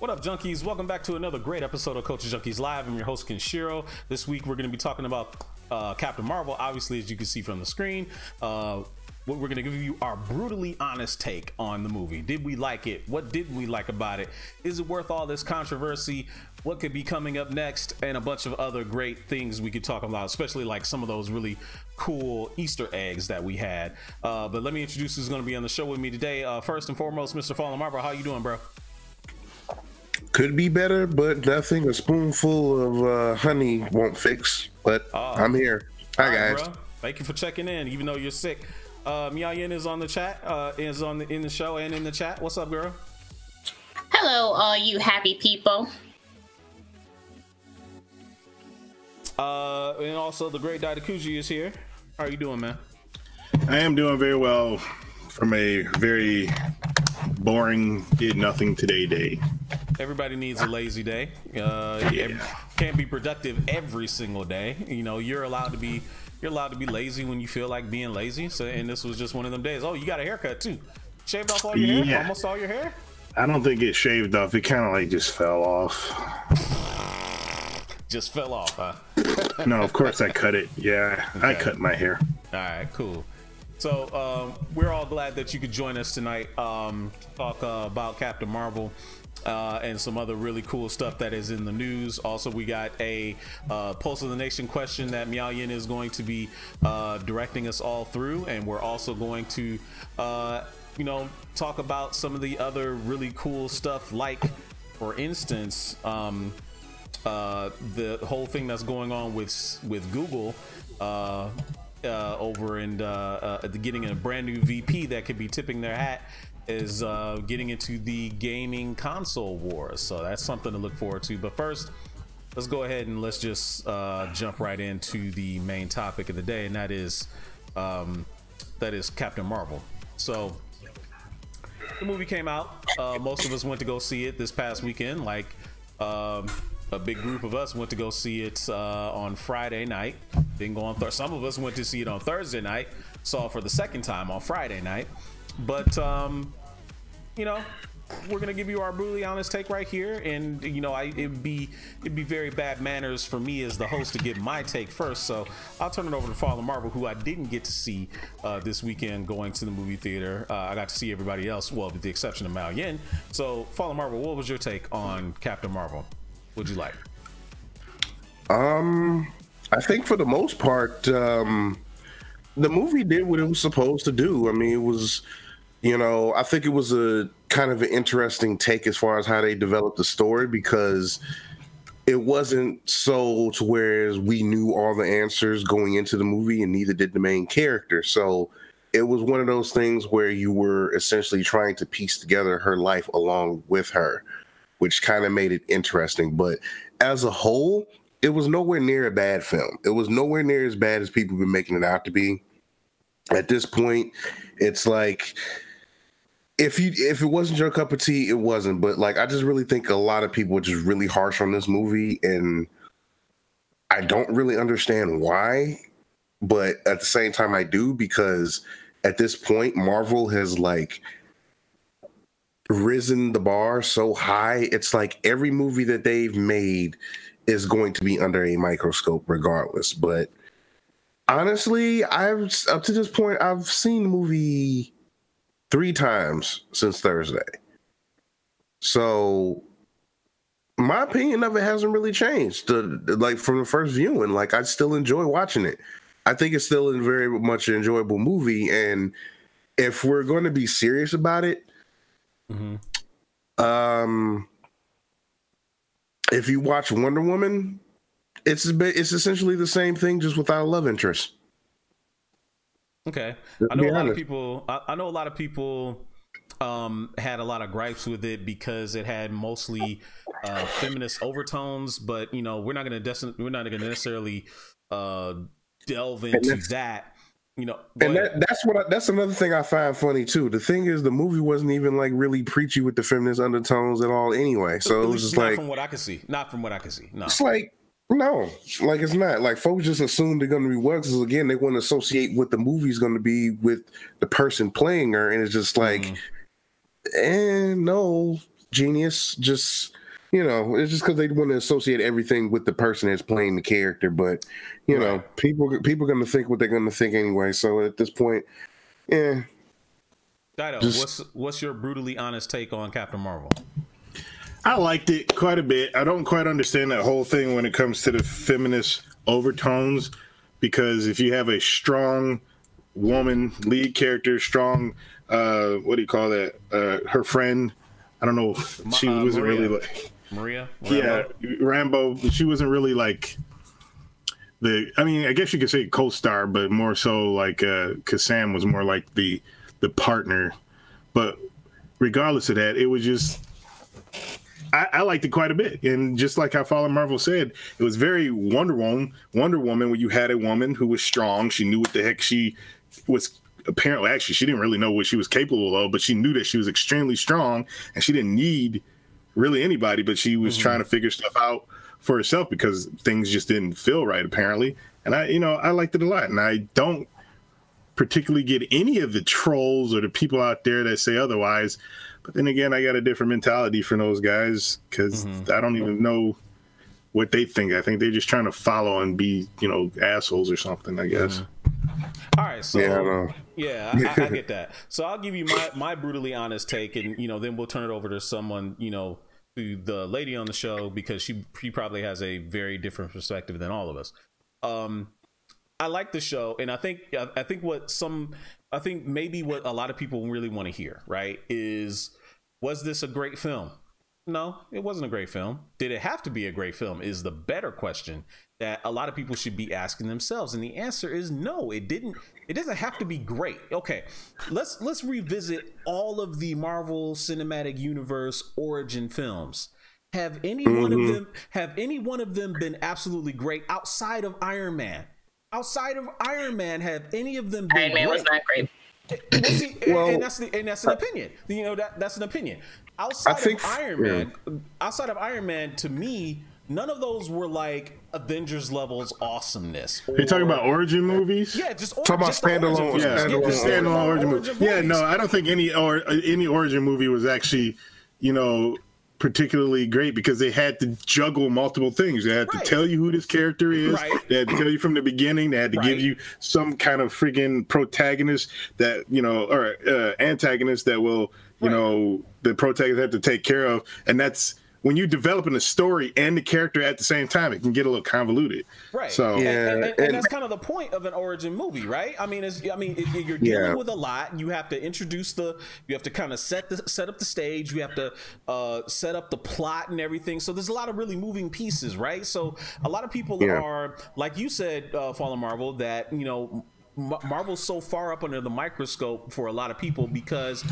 What up, Junkies? Welcome back to another great episode of Culture Junkies Live. I'm your host, Kenshiro. This week, we're going to be talking about Captain Marvel, obviously, as you can see from the screen. We're going to give you our brutally honest take on the movie. Did we like it? What didn't we like about it? Is it worth all this controversy? What could be coming up next? And a bunch of other great things we could talk about, especially like some of those really cool Easter eggs that we had. But let me introduce who's going to be on the show with me today. First and foremost, Mr. Fallen Marvel, how you doing, bro? Could be better, but nothing a spoonful of honey won't fix. But I'm here. Hi, guys. Bro. Thank you for checking in, even though you're sick. Miayen is on the chat, in the show and in the chat. What's up, girl? Hello, all you happy people. And also the great Daitakuji is here. How are you doing, man? I am doing very well from a very boring did nothing today day. Everybody needs a lazy day. Can't be productive every single day. You know, you're allowed to be lazy when you feel like being lazy. So, and this was just one of them days. Oh, you got a haircut too. Shaved off all your hair? Almost all your hair? I don't think it shaved off. It kind of like just fell off. Just fell off, huh? No, of course I cut it. Yeah, okay. I cut my hair. All right, cool. So we're all glad that you could join us tonight to talk about Captain Marvel and some other really cool stuff that is in the news. Also, we got a Pulse of the Nation question that Miayen is going to be directing us all through, and we're also going to talk about some of the other really cool stuff, like, for instance, the whole thing that's going on with Google over and getting a brand new VP that could be tipping their hat is getting into the gaming console wars. So that's something to look forward to. But first, let's go ahead and let's just jump right into the main topic of the day, and that is Captain Marvel. So the movie came out. Most of us went to go see it this past weekend. Like a big group of us went to go see it on Friday night. Didn't go on Thursday. Some of us went to see it on Thursday night. Saw it for the second time on Friday night. But we're gonna give you our brutally honest take right here, and it'd be very bad manners for me as the host to give my take first. So I'll turn it over to Fallen Marvel, who I didn't get to see this weekend going to the movie theater. I got to see everybody else, well, with the exception of Mao Yin. So Fallen Marvel, what was your take on Captain Marvel? What'd you like? I think for the most part, the movie did what it was supposed to do. I mean, it was, I think it was a kind of an interesting take as far as how they developed the story, because it wasn't so to where we knew all the answers going into the movie, and neither did the main character. So it was one of those things where you were essentially trying to piece together her life along with her, which kind of made it interesting. But as a whole, it was nowhere near a bad film. It was nowhere near as bad as people have been making it out to be. At this point, it's like, if it wasn't your cup of tea, it wasn't. But like, I just really think a lot of people are just really harsh on this movie, and I don't really understand why. But at the same time, I do, because at this point, Marvel has like risen the bar so high. It's like every movie that they've made is going to be under a microscope regardless. But honestly, up to this point, I've seen the movie 3 times since Thursday. So my opinion of it hasn't really changed. Like from the first viewing, like I still enjoy watching it. I think it's still a very much an enjoyable movie. And if we're going to be serious about it, if you watch Wonder Woman, it's essentially the same thing, just without a love interest. Okay, I know a lot of people. I know a lot of people had a lot of gripes with it because it had mostly feminist overtones. But we're not going to necessarily delve into that. And that's another thing I find funny too. The thing is, the movie wasn't even like really preachy with the feminist undertones at all anyway. So it was just not like, from what I can see. Not from what I can see. No. It's like, no, like it's not. Like folks just assume they're going to be what, because again, they want to associate what the movie's going to be with the person playing her, and it's just like, no, genius. Just, it's just because they want to associate everything with the person that's playing the character. But people are going to think what they're going to think anyway. So at this point, yeah. Dido, what's your brutally honest take on Captain Marvel? I liked it quite a bit. I don't quite understand that whole thing when it comes to the feminist overtones, because if you have a strong woman lead character, strong, what do you call that? Her friend, I don't know. She wasn't Maria. really like Maria. Rambo. She wasn't really like I guess you could say co-star, but more so like, cause Sam was more like the partner. But regardless of that, it was just, I liked it quite a bit. And just like how Fallen Marvel said, it was very Wonder Woman, where you had a woman who was strong. She knew what the heck she was. Apparently, actually, she didn't really know what she was capable of, but she knew that she was extremely strong, and she didn't need really anybody, but she was trying to figure stuff out for herself because things just didn't feel right, apparently. And I liked it a lot. And I don't particularly get any of the trolls or the people out there that say otherwise. But then again, I got a different mentality from those guys because I don't even know what they think. I think they're just trying to follow and be, assholes or something, I guess. All right, so I get that. So I'll give you my brutally honest take, and then we'll turn it over to someone, to the lady on the show, because she probably has a very different perspective than all of us. I like the show, and I think maybe what a lot of people really want to hear, right, is, was this a great film? No, it wasn't a great film. Did it have to be a great film is the better question that a lot of people should be asking themselves. And the answer is no, it didn't. It doesn't have to be great. Okay, let's revisit all of the Marvel Cinematic Universe origin films. Have any one of them been absolutely great outside of Iron Man? Outside of Iron Man, have any of them been Iron Man great? was not great. And that's an opinion. That's an opinion. Outside of Iron Man, to me, none of those were like Avengers levels awesomeness. Are you talking about origin movies? Yeah, just talking about standalone. Standalone origin movies. Yeah, no, I don't think any origin movie was actually, particularly great, because they had to juggle multiple things. They had to tell you who this character is. Right. They had to tell you from the beginning. They had to give you some kind of freaking protagonist that, or antagonist that will, the protagonist have to take care of. And that's when you're developing a story and the character at the same time, it can get a little convoluted. Right. So and that's kind of the point of an origin movie, right? I mean, you're dealing with a lot. You have to introduce you have to kind of set up the stage. You have to set up the plot and everything. So there's a lot of really moving pieces, right? So a lot of people are, like you said, Fallen Marvel, that Marvel's so far up under the microscope for a lot of people because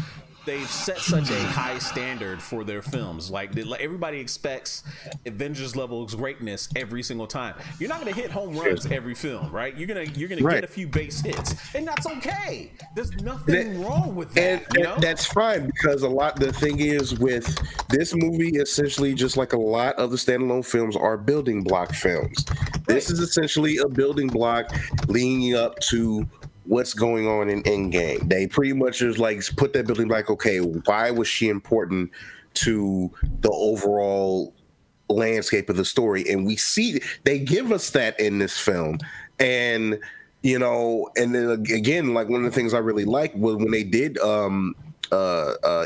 they've set such a high standard for their films. Like everybody expects Avengers level greatness every single time. You're not going to hit home runs every film, right? You're gonna get a few base hits, and that's okay. There's nothing wrong with that. That's fine, because the thing is with this movie, essentially, just like a lot of the standalone films, are building block films. This is essentially a building block leading up to what's going on in Endgame. They pretty much just like put that building like, okay, why was she important to the overall landscape of the story? And we see they give us that in this film. And and then again, like one of the things I really liked was when they did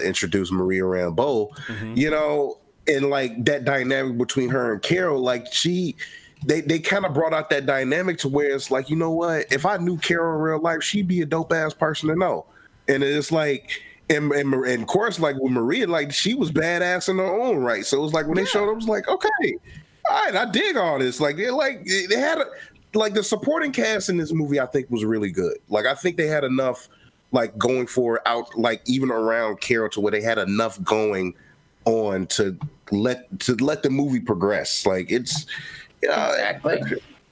introduce Maria Rambeau, and like that dynamic between her and Carol, like they kind of brought out that dynamic to where it's like, you know what? If I knew Carol in real life, she'd be a dope ass person to know. And it's like, and of course, like with Maria, like she was badass in her own right. So it was like when they showed up, it was like, okay, all right, I dig all this. Like they had like the supporting cast in this movie, I think was really good. Like I think they had enough like going for out, like even around Carol, to where they had enough going on to let the movie progress. Like it's. Exactly.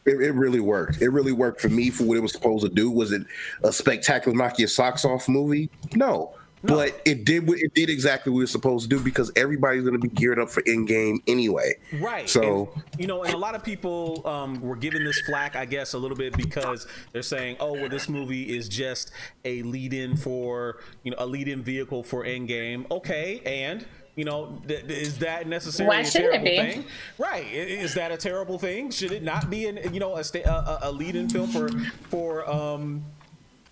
It really worked. It really worked for me for what it was supposed to do. Was it a spectacular knock your socks off movie? No. But it did exactly what it was supposed to do, because everybody's going to be geared up for Endgame anyway. Right. So and a lot of people were giving this flack, I guess, a little bit because they're saying, oh, well, this movie is just a lead-in for a lead-in vehicle for Endgame. Okay, and You know, is that necessarily a terrible thing? Right? Is that a terrible thing? Should it not be a lead-in film for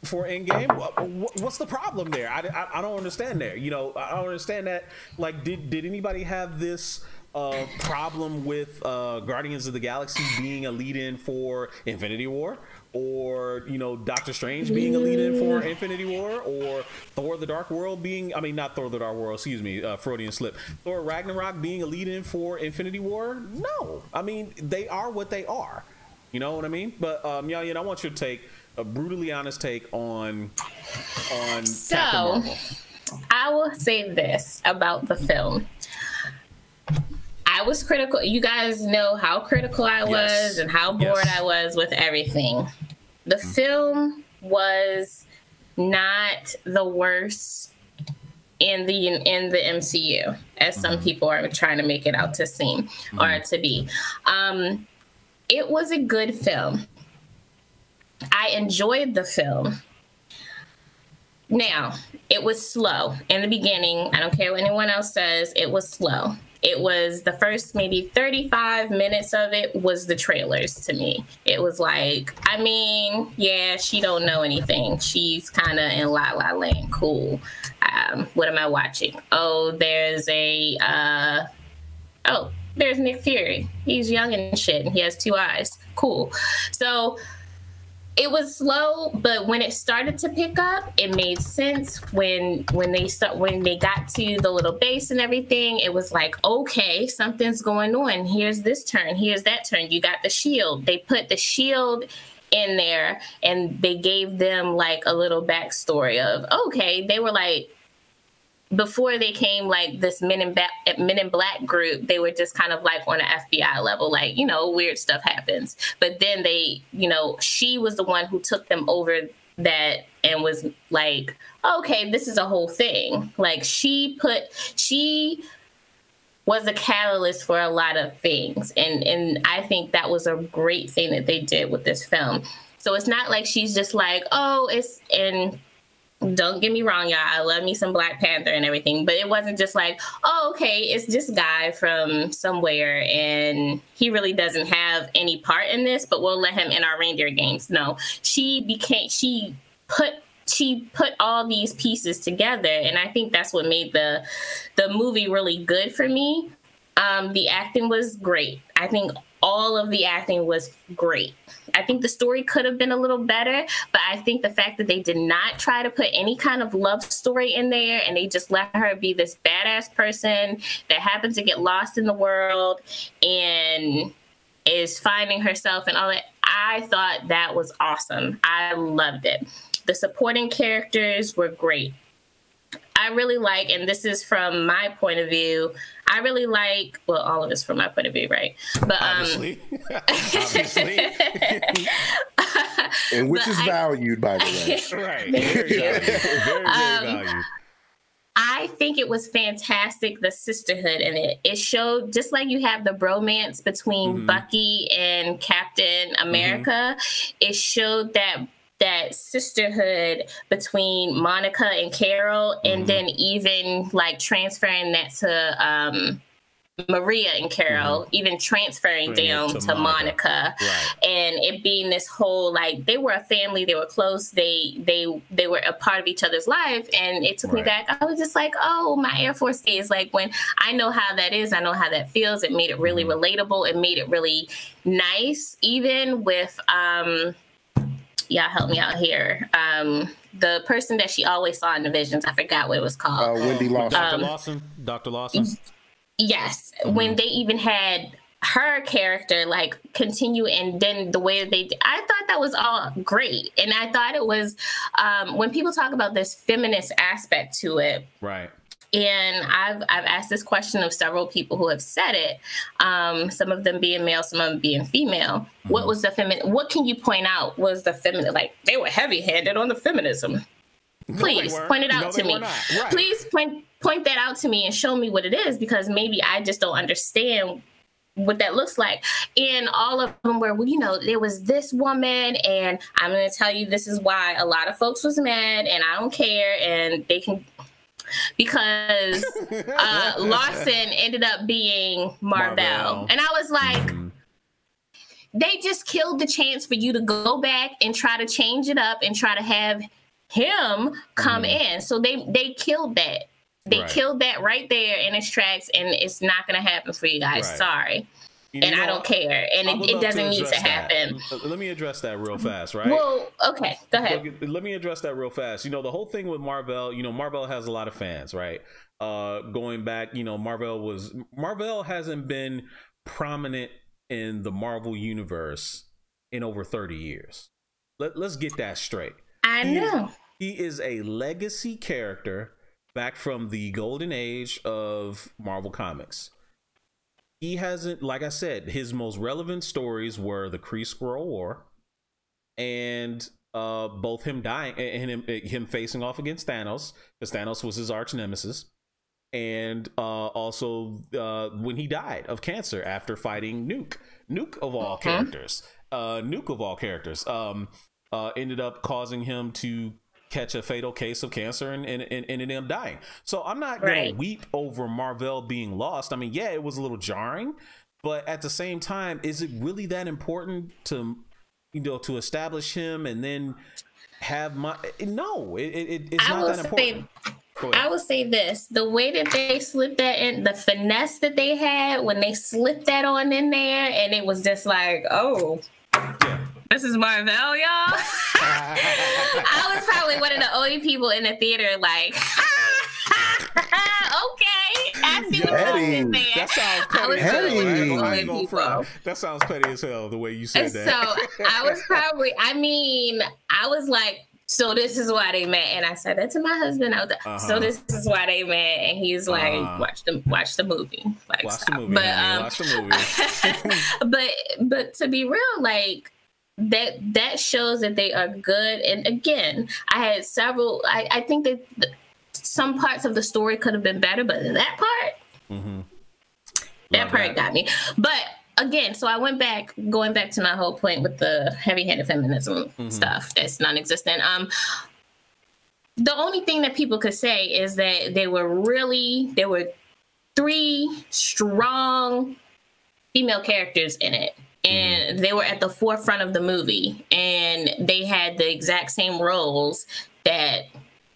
Endgame? What's the problem there? I don't understand there. You know, I don't understand that. Like, did anybody have this problem with Guardians of the Galaxy being a lead-in for Infinity War? Or, you know, Doctor Strange being a lead-in for Infinity War, or Thor the Dark World being, I mean, not Thor the Dark World, excuse me, Freudian slip. Thor Ragnarok being a lead-in for Infinity War? No. I mean, they are what they are. You know what I mean? But, Yalian, I want your take, a brutally honest take on Captain Marvel. I will say this about the film. I was critical. You guys know how critical I was and how bored I was with everything. The film was not the worst in the MCU, as some people are trying to make it out to seem or to be. It was a good film. I enjoyed the film. Now, it was slow in the beginning. I don't care what anyone else says. It was slow. It was the first maybe 35 minutes of it was the trailers to me. It was like, I mean, yeah, she don't know anything. She's kind of in La La Land. Cool. What am I watching? Oh, there's there's Nick Fury. He's young and shit, and he has 2 eyes. Cool. So it was slow, but when it started to pick up, it made sense. When they got to the little base and everything, it was like, okay, something's going on. Here's this turn, here's that turn. You got the shield. They put the shield in there, and they gave them like a little backstory of, okay, they were like, before they came like this Men in Black group, they were just kind of like on an FBI level, like, you know, weird stuff happens. But then they, you know, she was the one who took them over that and was like, okay, this is a whole thing. Like she was a catalyst for a lot of things. And I think that was a great thing that they did with this film. So it's not like she's just like, don't get me wrong, y'all. I love me some Black Panther and everything, but it wasn't just like, oh, okay, it's this guy from somewhere and he really doesn't have any part in this, but we'll let him in our reindeer games. No, she put all these pieces together, and I think that's what made the movie really good for me. The acting was great. I think all of the acting was great. I think the story could have been a little better, but I think the fact that they did not try to put any kind of love story in there and they just let her be this badass person that happens to get lost in the world and is finding herself and all that, I thought that was awesome. I loved it. The supporting characters were great. I really like, and this is from my point of view, I really like, well, all of it's from my point of view, right? But obviously. And which is valued, by the way. Right. Very valued. Very valued. I think it was fantastic, the sisterhood in it. It showed, just like you have the bromance between Bucky and Captain America, it showed that sisterhood between Monica and Carol, and then even like transferring that to Maria and Carol, even transferring down to Monica. Right. And it being this whole, like, they were a family, they were close, they were a part of each other's life. And it took me back. I was just like, oh, my Air Force days, like when I know how that is, I know how that feels. It made it really relatable. It made it really nice, even with y'all help me out here. The person that she always saw in the visions, I forgot what it was called. Wendy Lawson. Dr. Lawson. Yes. When they even had her character like continue, and then the way that they did, I thought that was all great. And I thought it was when people talk about this feminist aspect to it. Right. And I've asked this question of several people who have said it, some of them being male, some of them being female. What was the what can you point out was the feminine? Like, they were heavy-handed on the feminism. Please point it out to me. Right. Please point that out to me and show me what it is, because maybe I just don't understand what that looks like. And all of them were, well, you know, there was this woman, and I'm going to tell you this is why a lot of folks was mad, and I don't care, and they can... because Lawson ended up being Marvel. And I was like, they just killed the chance for you to go back and try to change it up and try to have him come in. So they killed that. They killed that right there in its tracks, and it's not going to happen for you guys. Sorry. And I don't care. And it doesn't need to happen. Let me address that real fast, right? Well, okay, go ahead. Let me address that real fast. The whole thing with Marvel, Marvel has a lot of fans, right? Going back, Marvel hasn't been prominent in the Marvel universe in over 30 years. Let's get that straight. I know. He is a legacy character back from the golden age of Marvel Comics. He hasn't, like I said, his most relevant stories were the Kree Skrull War and both him dying and him facing off against Thanos, because Thanos was his arch nemesis, and also when he died of cancer after fighting Nuke of all characters. Nuke of all characters ended up causing him to catch a fatal case of cancer and ended him dying. So I'm not gonna weep over Marvel being lost. I mean, yeah, it was a little jarring, but at the same time, is it really that important to to establish him and then have it's not that important. I will say this: the way that they slipped that in, the finesse that they had when they slipped that on in there, and it was just like, oh. Yeah. This is Marvel, y'all. I was probably one of the only people in the theater, like, okay, I see what happened there. That sounds petty. That sounds petty as hell, the way you said that. So I was probably, I was like, so this is why they met, and I said that to my husband. I was like, so this is why they met, and he's like, watch the movie. Like, watch the movie. Watch the movie. but to be real, like. That shows that they are good. And again, I had several. I think that some parts of the story could have been better, but that part, that part got me. But again, so I going back to my whole point with the heavy-handed feminism stuff that's non-existent. The only thing that people could say is that there were 3 strong female characters in it. And they were at the forefront of the movie, and they had the exact same roles that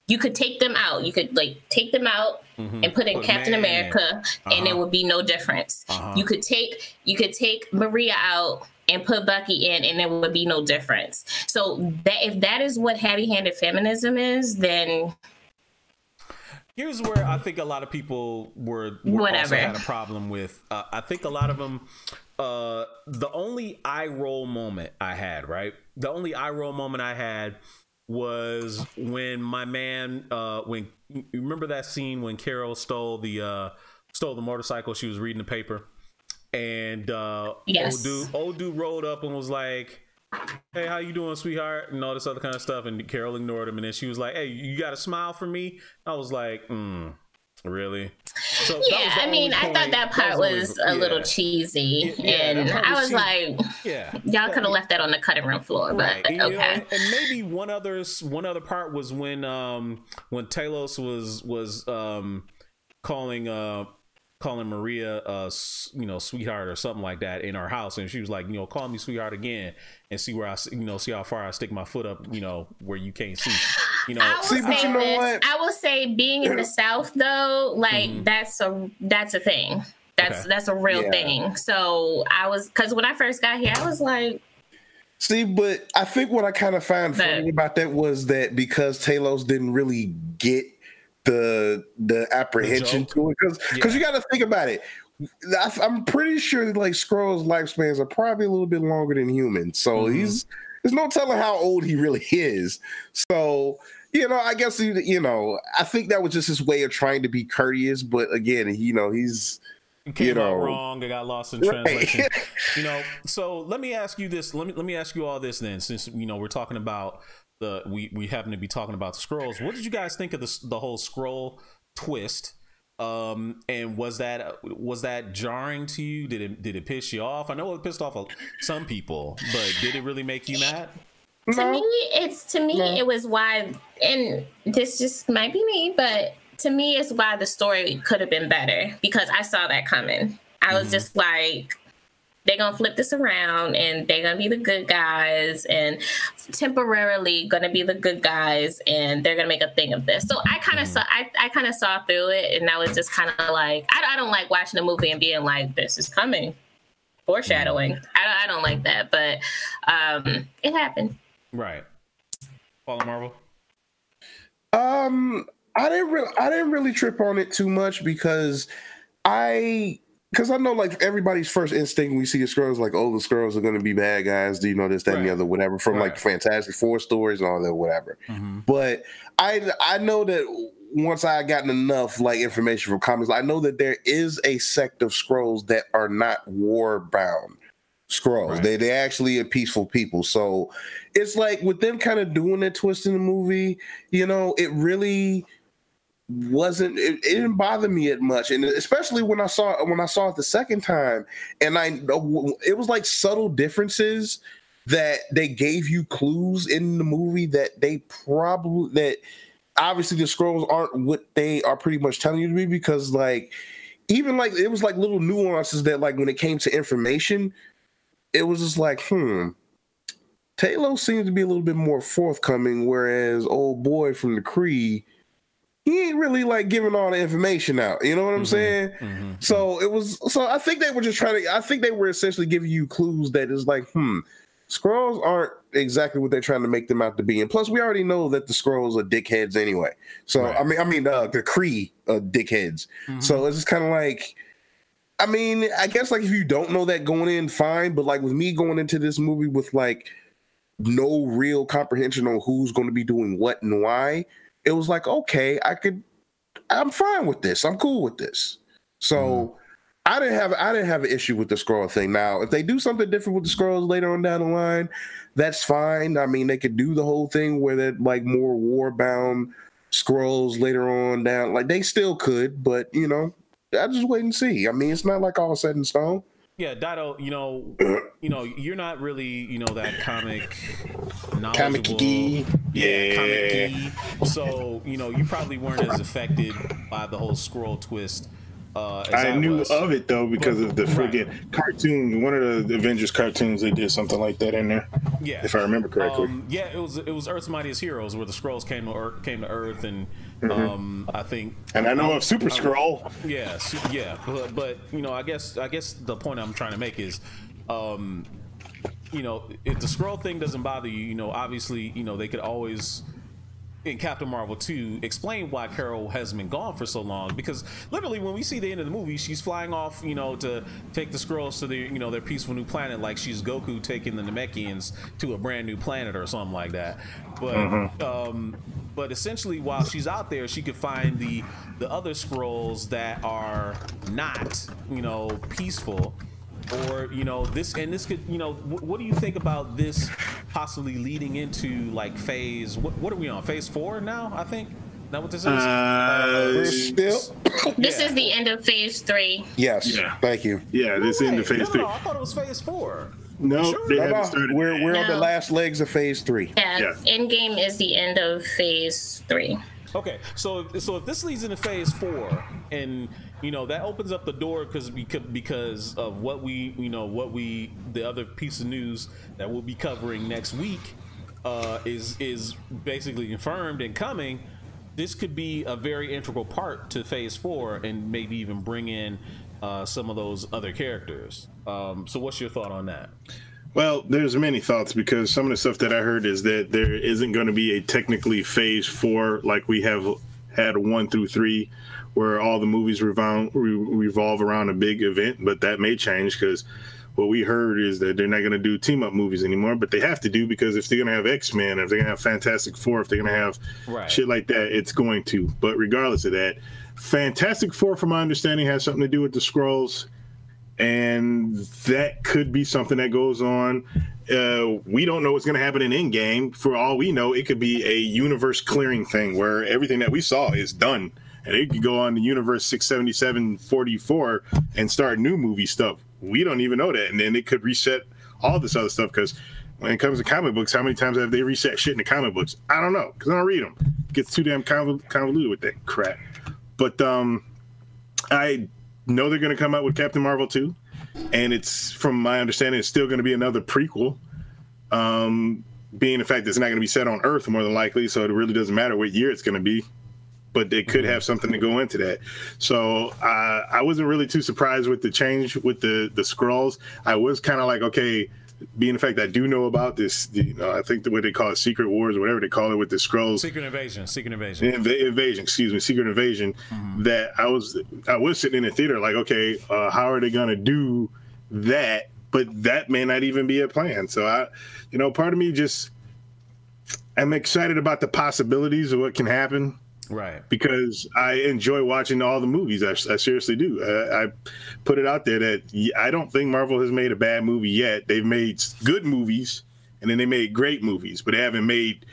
you could take them out. You could take them out and put in Captain America, and there would be no difference. You could take Maria out and put Bucky in, and there would be no difference. So if that is what heavy-handed feminism is, then here's where I think a lot of people also had a problem with. I think a lot of them. The only eye roll moment I had, was when my man, when you remember that scene when Carol stole the motorcycle. She was reading the paper, and old dude rolled up and was like, "Hey, how you doing, sweetheart?" and all this other kind of stuff. And Carol ignored him, and then she was like, "Hey, you got a smile for me?" I was like, really? So yeah, I mean, I thought that part was a little cheasy, and I was like, y'all could have left that on the cutting room floor, but okay. And maybe one other part was when Talos was calling Maria sweetheart or something like that in our house, and she was like, call me sweetheart again and see where see how far I stick my foot up, where you can't see. I will say being in the South though, like that's a thing. That's a real thing. So because when I first got here, I was like, but I think what I kind of found funny about that was that because Talos didn't really get the apprehension to it, because you got to think about it. I'm pretty sure like Skrulls' lifespans are probably a little bit longer than humans, so there's no telling how old he really is. So I guess I think that was just his way of trying to be courteous. But again, he's came out wrong. It got lost in translation. So let me ask you this. Let me ask you all this then, since we're talking about we happen to be talking about the Skrulls. What did you guys think of the whole Skrull twist? And was that jarring to you? Did it piss you off? I know it pissed off some people, but did it really make you mad? To me, it was why, and this just might be me, but to me is why the story could have been better, because I saw that coming. I was just like, they're going to flip this around and they're going to be the good guys and temporarily going to be the good guys and they're going to make a thing of this. So I kind of saw, I kind of saw through it, and I was just kind of like, I don't like watching a movie and being like, this is coming. Foreshadowing. I don't like that, but it happened. Right. Follow Marvel. I didn't really trip on it too much because I know like everybody's first instinct when we see the Skrulls, like, oh, the Skrulls are going to be bad guys. Do you know this, that, and the other, whatever, from like Fantastic Four stories and all that, whatever. But I know that once I gotten enough like information from comics, I know that there is a sect of Skrulls that are not war bound Skrulls. They actually are peaceful people. So it's like with them kind of doing that twist in the movie, you know, it really wasn't, it didn't bother me as much, and especially when I saw it the second time, and it was like subtle differences that they gave you clues in the movie that obviously the Skrulls aren't what they are pretty much telling you to be, because like even like it was like little nuances that like when it came to information, it was just like Talos seems to be a little bit more forthcoming, whereas old boy from the Kree, he ain't really like giving all the information out. You know what I'm saying? So I think they were just I think they were essentially giving you clues that is like, Skrulls aren't exactly what they're trying to make them out to be. And plus we already know that the Skrulls are dickheads anyway. So, I mean, the Kree are dickheads. So it's just kind of like, I mean, I guess like if you don't know that going in, fine. But like with me going into this movie with like no real comprehension on who's going to be doing what and why, it was like, okay, I'm fine with this. I'm cool with this. So I didn't have an issue with the Skrull thing. Now, if they do something different with the Skrulls later on down the line, that's fine. I mean, they could do the whole thing where they're like more war-bound Skrulls later on down. Like they still could, but you know, I just wait and see. I mean, it's not like all set in stone. Yeah, Dido, you know, you're not really, you know, that comic knowledgeable. Comic geek. Yeah. Comic geek. So, you know, you probably weren't as affected by the whole Skrull twist. I knew of it though because of the friggin' cartoon. One of the Avengers cartoons, they did something like that in there. Yeah, if I remember correctly. Yeah, it was Earth's Mightiest Heroes, where the Skrulls came to Earth, and I think. And I know of Super Skrull. Yeah, but you know, I guess the point I'm trying to make is, you know, if the Skrull thing doesn't bother you, you know, obviously, you know, they could always, in Captain Marvel 2, explain why Carol has been gone for so long, because literally when we see the end of the movie, she's flying off, you know, to take the Skrulls to their, you know, their peaceful new planet, like she's Goku taking the Namekians to a brand new planet or something like that. But essentially while she's out there, she could find the other Skrulls that are not, you know, peaceful. Or, you know, this could, you know, what do you think about this possibly leading into like phase, what are we on, phase 4 now, I think? Is that what this is? This is the end of phase 3. Yes. Yeah. Thank you. Yeah, this is end of phase 3. No, I thought it was phase 4. No, sure? they haven't started. We're on the last legs of phase 3. Yeah, Endgame is the end of phase 3. Okay, so if this leads into phase 4, and you know that opens up the door because of what the other piece of news that we'll be covering next week is basically confirmed and coming. This could be a very integral part to phase 4, and maybe even bring in some of those other characters. So what's your thought on that? Well, there's many thoughts, because some of the stuff that I heard is that there isn't going to be a technically phase 4 like we have had 1 through 3, where all the movies revolve around a big event. But that may change, because what we heard is that they're not going to do team up movies anymore, but they have to do, because if they're going to have X-Men, if they're going to have Fantastic Four, if they're going to have shit like that, it's going to. But regardless of that, Fantastic Four, from my understanding, has something to do with the Skrulls. And that could be something that goes on. We don't know what's going to happen in Endgame. For all we know, it could be a universe clearing thing where everything that we saw is done, and it could go on to Universe 677-44 and start new movie stuff. We don't even know that, and then it could reset all this other stuff. Because when it comes to comic books, how many times have they reset shit in the comic books? I don't know, because I don't read them. It gets too damn convoluted with that crap. But I know they're going to come out with Captain Marvel 2, and it's, from my understanding, it's still going to be another prequel. Being the fact that it's not going to be set on Earth more than likely, so it really doesn't matter what year it's going to be. But they could have something to go into that. So I wasn't really too surprised with the change with the Skrulls. I was kind of like, okay, being the fact that I do know about this, I think the way they call it, Secret Wars or whatever they call it with the Skrulls. Secret Invasion. Excuse me, Secret Invasion. That I was sitting in the theater like, okay, how are they going to do that? But that may not even be a plan. So part of me I'm excited about the possibilities of what can happen. Right. Because I enjoy watching all the movies. I seriously do. I put it out there that I don't think Marvel has made a bad movie yet. They've made good movies, and then they made great movies, but they haven't made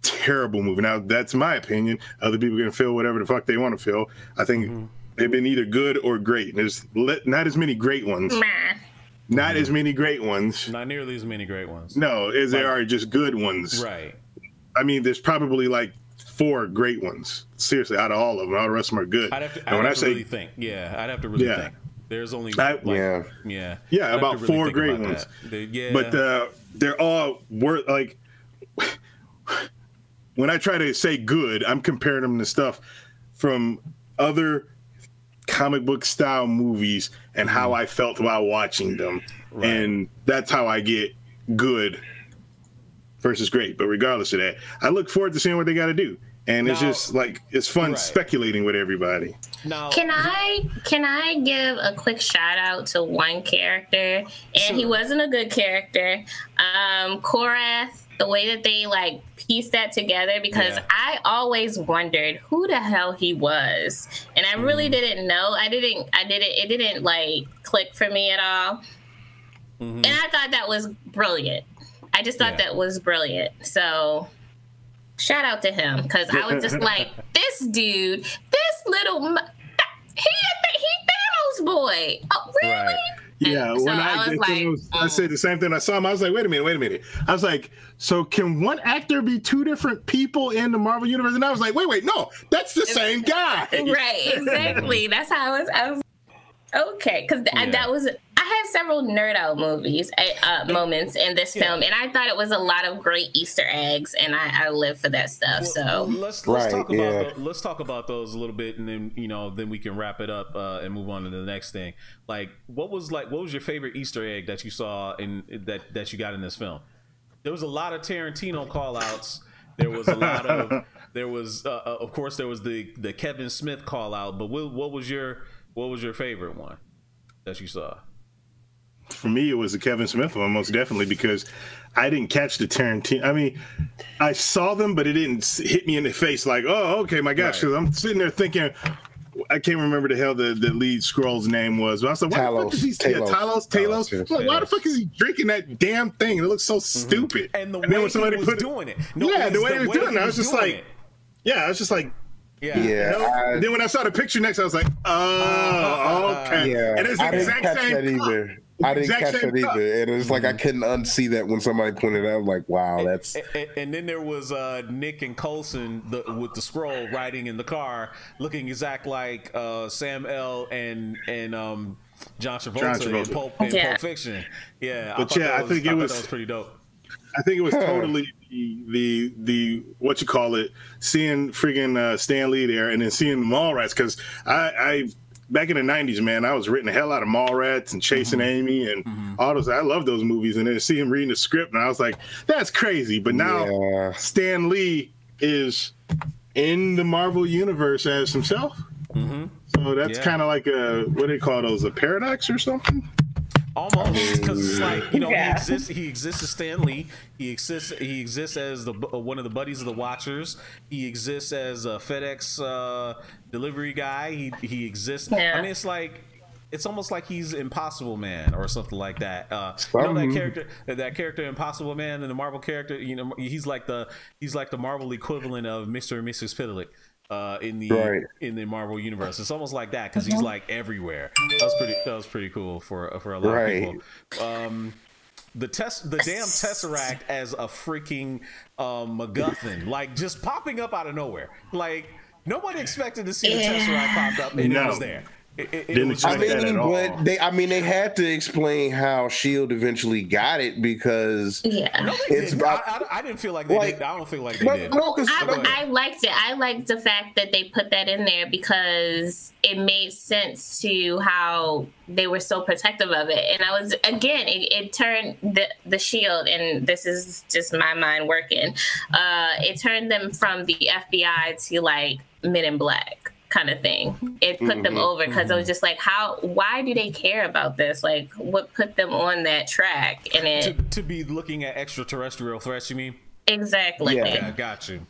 terrible movies. Now, that's my opinion. Other people can feel whatever the fuck they want to feel. I think they've been either good or great. There's not as many great ones. Not as many great ones. Not nearly as many great ones. No, as there are just good ones. Right. I mean, there's probably like 4 great ones. Seriously, out of all of them, all the rest of them are good. I'd have to really think. Yeah, I'd have to really think. There's only about 4 great ones. But they're all worth, like, when I try to say good, I'm comparing them to stuff from other comic book style movies and how I felt while watching them. Right. And that's how I get good versus great. But regardless of that, I look forward to seeing what they got to do. And it's just like, it's fun speculating with everybody. Now, can I give a quick shout out to one character? And he wasn't a good character. Korath, the way that they like pieced that together, because I always wondered who the hell he was. And I really didn't know. It didn't like click for me at all. And I thought that was brilliant. I just thought that was brilliant. So shout out to him, because I was just like, this dude, this little, he Thanos boy. Oh, really? Right. Yeah, so when I said the same thing. I saw him. I was like, wait a minute. I was like, so can one actor be 2 different people in the Marvel universe? And I was like, wait, no, that's the same guy. Right, exactly. That's how I was okay, because that was, I had several nerd out moments in this film, and I thought it was a lot of great Easter eggs, and I live for that stuff. So let's talk about those a little bit, and then then we can wrap it up and move on to the next thing. What was your favorite Easter egg that you saw in that you got in this film? There was a lot of Tarantino call outs. There was a lot of of course there was the Kevin Smith call out, but what was your favorite one that you saw? For me, it was the Kevin Smith one, most definitely, because I didn't catch the Tarantino. I mean, I saw them, but it didn't hit me in the face like, oh, okay, my gosh. Because I'm sitting there thinking, I can't remember the hell the lead Skrull's name was. But I was like, why the fuck is he? Talos. Like, why the fuck is he drinking that damn thing? It looks so stupid. And the way he was doing it. The way he was doing it, I was just like, then when I saw the picture next, I was like, oh, okay. Yeah. And it's the exact same either. I didn't catch that either. And it's like I couldn't unsee that when somebody pointed it out. I'm like, wow, that's... And then there was Nick and Coulson with the Skrull riding in the car, looking exact like Sam L. and John Travolta in Pulp Fiction. Yeah, but I think it was pretty dope. I think it was totally the what you call it, seeing friggin' Stan Lee there, and then seeing Mallrats, because I back in the 90s, man, I was written the hell out of Mallrats and Chasing Amy and all those. I love those movies, and then to see him reading the script, and I was like, that's crazy. But now Stan Lee is in the Marvel universe as himself, so that's kind of like a, what do they call those, a paradox or something? Almost, because it's like, he exists as Stan Lee. He exists as one of the buddies of the Watchers. He exists as a FedEx delivery guy. He exists. I mean, it's almost like he's Impossible Man or something like that. That character Impossible Man, and the Marvel character, he's like the Marvel equivalent of Mr. and Mrs. Fiddlick. In the Marvel universe, it's almost like that, because he's like everywhere. That was pretty cool for a lot of people. The damn Tesseract as a freaking MacGuffin, like just popping up out of nowhere. Like Nobody expected to see the Tesseract popped up, and it was there. Didn't expect that at all. But they had to explain how Shield eventually got it because I didn't feel like they did. I don't feel like they did. I liked it. I liked the fact that they put that in there because it made sense to how they were so protective of it. And I was, again, it turned the Shield, and this is just my mind working, it turned them from the FBI to like Men in Black kind of thing. It put them over because I was just like, why do they care about this? Like, what put them on that track? And to be looking at extraterrestrial threats, you mean? Exactly. Yeah, got you.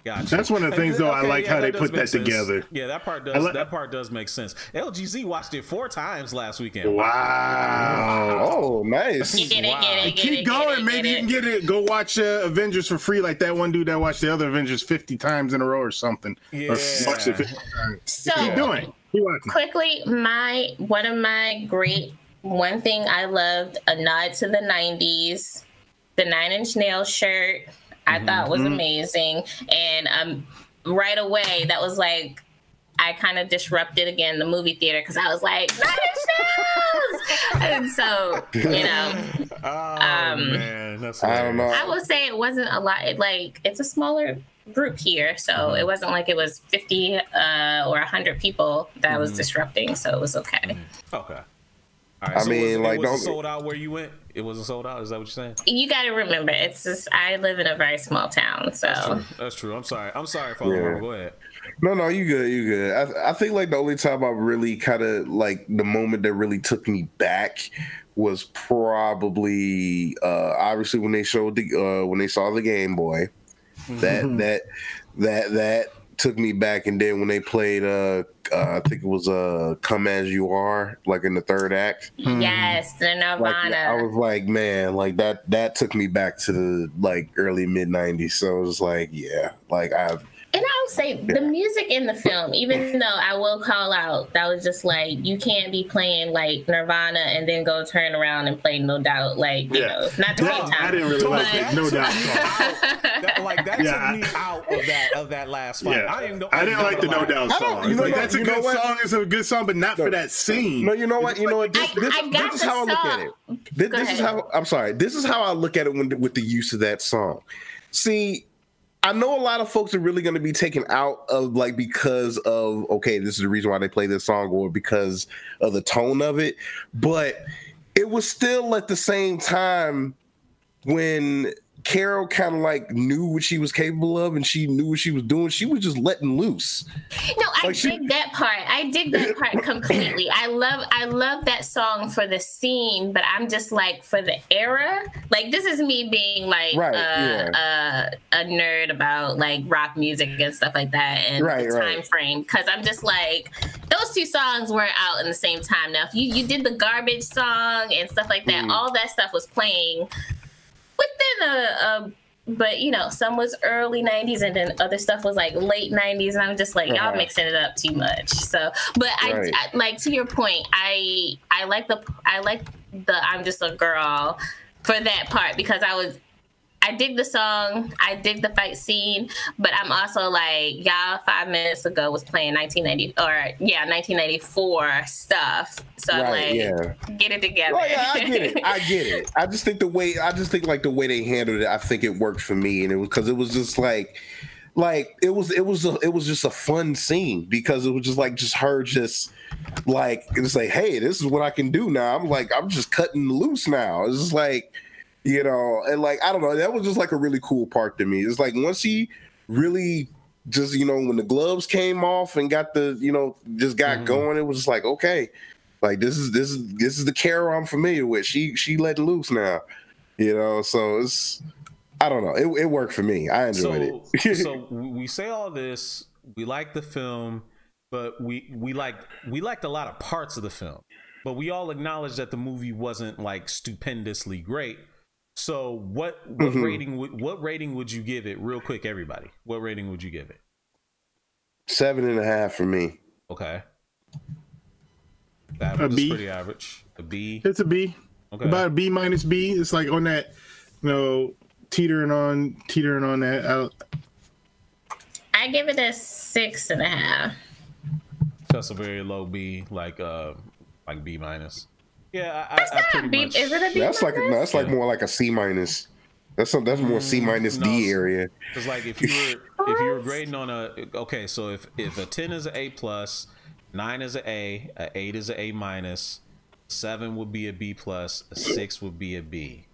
That's one of the things, though. I like how they put that together. Yeah, that part does make sense. LGZ watched it 4 times last weekend. Wow! Oh, nice. Keep going. Maybe you can get it. Go watch Avengers for free, like that one dude that watched the other Avengers 50 times in a row or something. Yeah. Or watched it 50 times. So keep doing. Quickly, one thing I loved, a nod to the 90s, the 9 Inch Nails shirt. I thought was amazing. And right away, that was like, I kind of disrupted again the movie theater because I was like, 9 Inch Nails! And so, you know. Man, that's I don't know. I will say it wasn't a lot. It's a smaller group here. So it wasn't like it was 50 or 100 people that I was disrupting. So it was okay. Okay. All right, so it was sold out where you went? It wasn't sold out? Is that what you're saying? You got to remember, it's just, I live in a very small town, so. That's true. I'm sorry, Father. Go ahead. No, you good. I think like the only time I really kind of like the moment that really took me back was probably obviously when they showed when they saw the Game Boy. That took me back, and then when they played I think it was Come As You Are, like in the third act. Yes, the Nirvana. Like, I was like, man, like that took me back to the like early mid 90s. So it was like, yeah, like and I'll say the music in the film, even though I will call out, that was just like, you can't be playing like Nirvana and then go turn around and play No Doubt. Like, you know, it's not the same time. I didn't really like it. No Doubt. That took me out of that last fight. Yeah. I didn't like the No Doubt song. That's a good song. It's a good song, but not for that scene. No, you know what? This is how I look at it. This is how I look at it with the use of that song. See, I know a lot of folks are really going to be taken out of like because of, okay, this is the reason why they play this song or because of the tone of it. But it was still at the same time when Carol kind of like knew what she was capable of and she knew what she was doing. She was just letting loose. No, I dig that part. I dig that part completely. I love that song for the scene, but I'm just like, for the era, like this is me being like a nerd about like rock music and stuff like that and the time frame, because I'm just like, those two songs weren't out in the same time. Now, if you did the Garbage song and stuff like that, all that stuff was playing within but you know, some was early 90s and then other stuff was like late 90s, and I'm just like, y'all mixing it up too much. So, but I like, to your point, I like the I'm Just a Girl for that part, because I dig the song, I dig the fight scene, but I'm also like, y'all 5 minutes ago was playing 1994 stuff. So I'm like, get it together. Well, yeah, I get it. I just think the way they handled it, I think it worked for me, and it was because it was just like it was just a fun scene, because it was just her just like, it's like, hey, this is what I can do now. I'm just cutting loose now. It's just like, you know, and like, I don't know, that was just like a really cool part to me. It's like once he really just, you know, when the gloves came off and got the, you know, just got going, it was just like, okay, like this is the Carol I'm familiar with. She let loose now, you know. So it's, I don't know, it worked for me. I enjoyed it. So we say all this, we like the film, but we liked a lot of parts of the film, but we all acknowledge that the movie wasn't like stupendously great. So what rating would you give it, real quick, everybody? What rating would you give it? 7.5 for me. Okay. That was pretty average. A B. It's a B. Okay. About a B minus B. It's like on that, you know, teetering on that out. I I give it a 6.5. That's a very low B, like B minus. Yeah, That's not a B. Is it a B? That's like more like a C minus. That's more C minus D area. It's like if you were grading on so if a 10 is an A plus, 9 is an A 8 is an A minus, 7 would be a B plus, a 6 would be a B,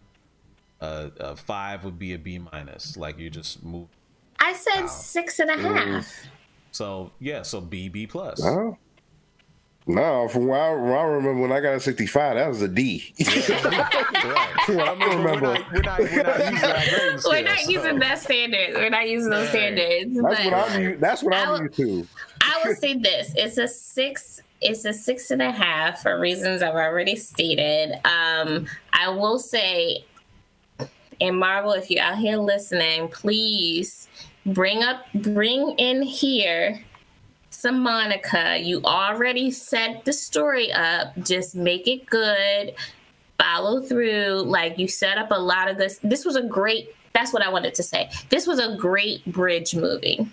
a 5 would be a B minus. Like you just move. I said 6.5. So yeah, so B plus. No, from what I remember, when I got a 65, that was a D. We're not using that standard. We're not using those standards. That's what I'm used to. I will say this: it's a 6. It's a 6.5 for reasons I've already stated. I will say, in Marvel, if you're out here listening, please bring in here some Monica. You already set the story up. Just make it good. Follow through. Like, you set up a lot of this. This was a great, that's what I wanted to say. This was a great bridge movie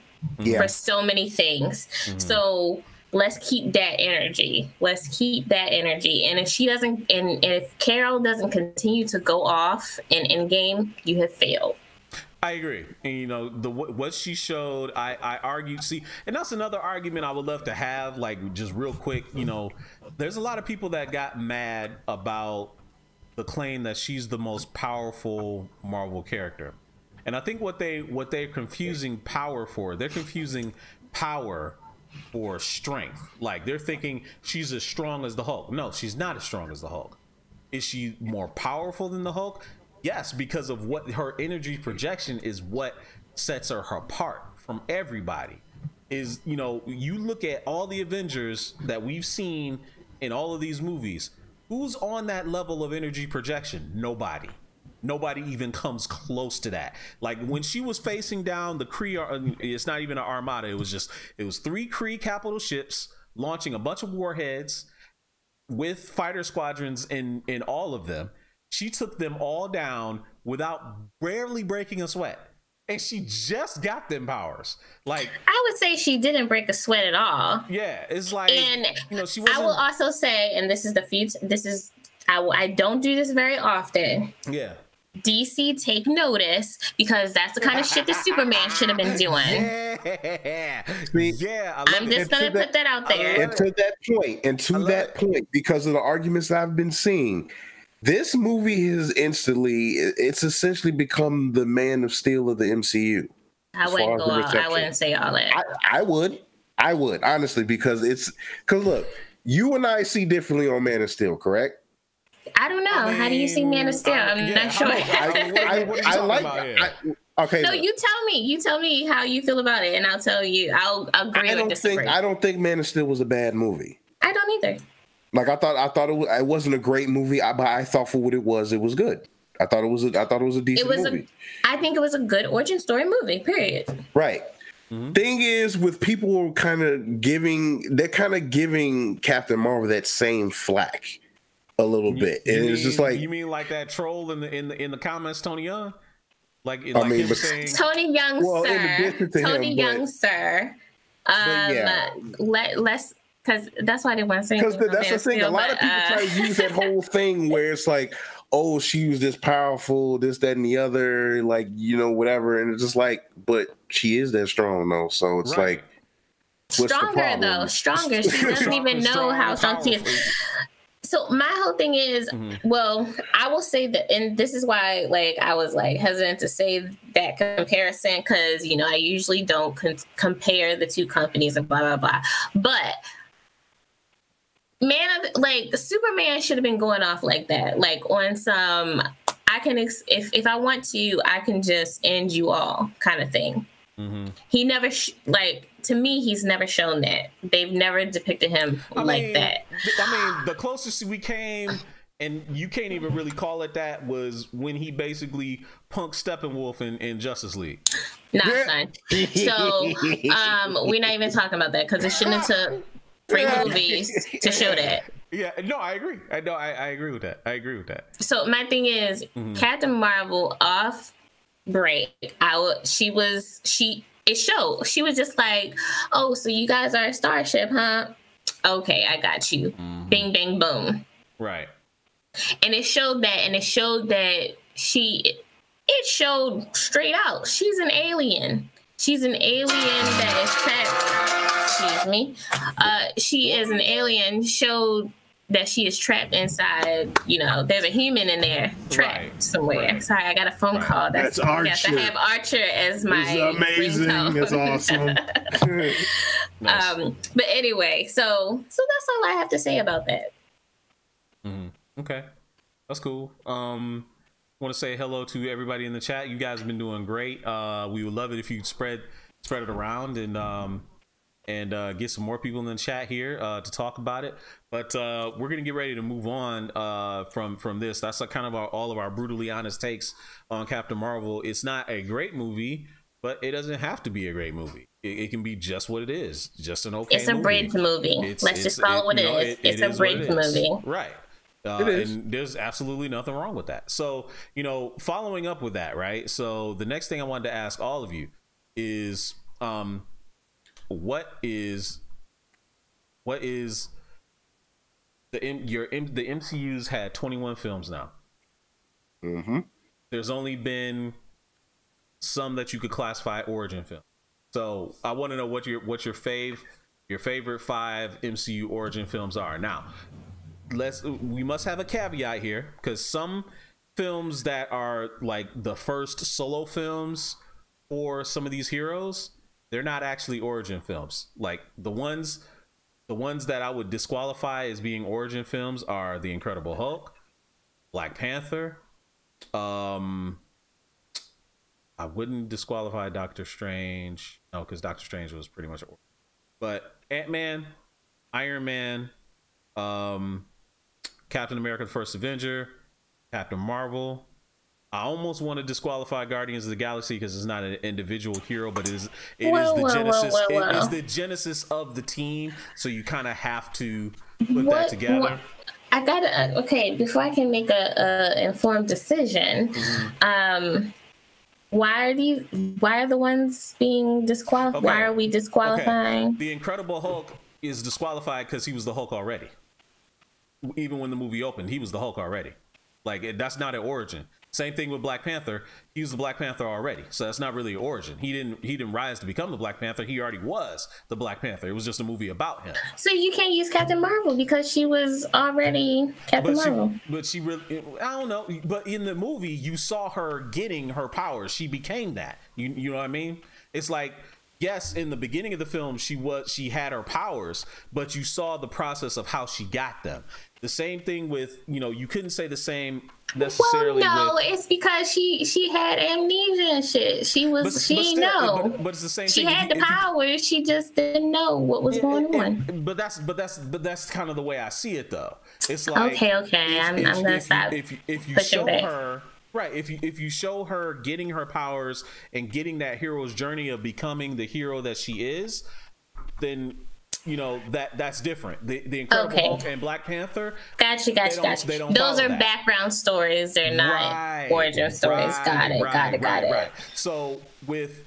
for so many things. So let's keep that energy. Let's keep that energy. And if she doesn't, and if Carol doesn't continue to go off in Endgame, you have failed. I agree. And you know, what she showed, I argued, and that's another argument I would love to have, like, just real quick. You know, there's a lot of people that got mad about the claim that she's the most powerful Marvel character. And I think what they're confusing power for, they're confusing power for strength. Like, they're thinking she's as strong as the Hulk. No, she's not as strong as the Hulk. Is she more powerful than the Hulk? Yes, because of what her energy projection is, what sets her apart from everybody. Is, you know, you look at all the Avengers that we've seen in all of these movies, who's on that level of energy projection? Nobody even comes close to that. Like, when she was facing down the Kree, it's not even an armada, it was 3 Kree capital ships launching a bunch of warheads with fighter squadrons in all of them. She took them all down without barely breaking a sweat. And she just got them powers. Like, I would say she didn't break a sweat at all. Yeah, it's like, and you know, she wasn't... I will also say, and this is the future, I don't do this very often. Yeah. DC, take notice, because that's the kind of shit that Superman should have been doing. I'm just gonna put that out there. And to that point, because of the arguments I've been seeing, this movie has it's essentially become the Man of Steel of the MCU. I wouldn't say all that. I would honestly, because look, you and I see differently on Man of Steel, correct? I don't know. How do you see Man of Steel? I'm not sure. Okay. No, you tell me. You tell me how you feel about it, and I'll tell you. I'll agree or disagree. I don't think Man of Steel was a bad movie. I don't either. Like, I thought it wasn't a great movie, but I thought for what it was good. I thought it was a decent movie. I think it was a good origin story movie. Period. Right. Mm-hmm. Thing is, with people kind of giving Captain Marvel that same flack a little bit, and it's just like, you mean like that troll in the comments, Tony Young? Tony Young, sir. Let's. Because that's why they want to say. Because that's the thing. A lot of people try to use that whole thing where it's like, oh, she was this powerful, this, that, and the other, like, you know, whatever. And it's just like, but she is that strong, though. So it's like, what's stronger, though. Stronger. She doesn't even know how strong she is. So my whole thing is, well, I will say that, and this is why, like, I was like hesitant to say that comparison, because, you know, I usually don't compare the two companies and blah blah blah, but. Superman should have been going off like that, like on some, I can if I want to, I can just end you all kind of thing. Mm-hmm. He never to me, he's never shown that. They've never depicted him like that. I mean, the closest we came, and you can't even really call it that, was when he basically punked Steppenwolf in Justice League. Nah, son. So we're not even talking about that, because it shouldn't have took 3 movies to show that. Yeah, no, I agree. I agree with that. I agree with that. So my thing is, Captain Marvel off break, it showed. She was just like, oh, so you guys are a starship, huh? Okay, I got you. Bing, bang, boom. Right. And it showed that, and it showed that it showed straight out. She's an alien. She's an alien that is trapped. Excuse me. She is an alien. Showed that she is trapped inside. You know, there's a human in there trapped somewhere. Right. Sorry, I got a phone call. That's Archer. Yes, I have Archer as my. It's amazing. That's awesome. Nice. But anyway, so that's all I have to say about that. Okay, that's cool. Want to say hello to everybody in the chat. You guys have been doing great. We would love it if you spread it around and get some more people in the chat here to talk about it. But we're gonna get ready to move on from this. That's kind of all of our brutally honest takes on Captain Marvel. It's not a great movie, but it doesn't have to be a great movie. It can be just what it is, just an okay. It's a bridge movie. Let's just call it what it is. It's a bridge movie, right? And there's absolutely nothing wrong with that. So, you know, following up with that, right? So the next thing I wanted to ask all of you is, what is the MCU's had 21 films now. There's only been some that you could classify origin film. So I want to know what your favorite 5 MCU origin films are. Now, we must have a caveat here, because some films that are like the first solo films for some of these heroes, they're not actually origin films. Like the ones that I would disqualify as being origin films are The Incredible Hulk, Black Panther. I wouldn't disqualify Doctor Strange. No, because Doctor Strange was pretty much origin. But Ant-Man, Iron Man, Captain America the First Avenger, Captain Marvel. I almost want to disqualify Guardians of the Galaxy because it's not an individual hero, but it is the genesis of the team, so you kind of have to put that together. I gotta before I can make a informed decision. Why are the ones being disqualified? Why are we disqualifying? The Incredible Hulk is disqualified because he was the Hulk already. Even when the movie opened, he was the Hulk already. Like, that's not an origin. Same thing with Black Panther. He was the Black Panther already, so that's not really an origin. He didn't rise to become the Black Panther. He already was the Black Panther. It was just a movie about him. So you can't use Captain Marvel because she was already Captain Marvel. But she really, I don't know. But in the movie, you saw her getting her powers. She became that. You know what I mean? It's like, yes, in the beginning of the film, she had her powers, but you saw the process of how she got them. The same thing with, you couldn't say the same necessarily. Well, no, it's because she had amnesia and shit. But it's the same thing. She had the powers. She just didn't know what was going on. But that's kind of the way I see it, though. It's like, okay. I'm gonna stop. If you show her. Right, if you show her getting her powers and getting that hero's journey of becoming the hero that she is, then that's different. The Incredible Hulk and Black Panther. Gotcha. Those are background stories. They're not origin stories. Got it. So with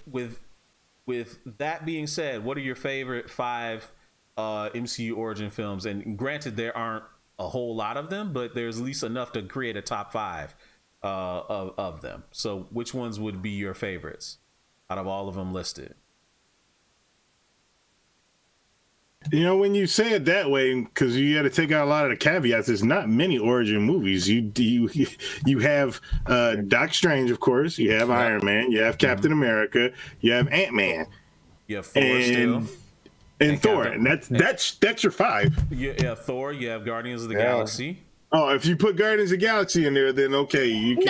that being said, what are your favorite 5 MCU origin films? And granted, there aren't a whole lot of them, but there's at least enough to create a top 5. Of them. So which ones would be your favorites out of all of them listed? When you say it that way, because you got to take out a lot of the caveats, there's not many origin movies. You have Doc Strange, of course. You have Iron Man. You have Captain America. You have Ant-Man. You have Thor still. And Thor. And that's your 5. Yeah, Thor. You have Guardians of the Galaxy. Oh, if you put Guardians of the Galaxy in there, then okay, you can.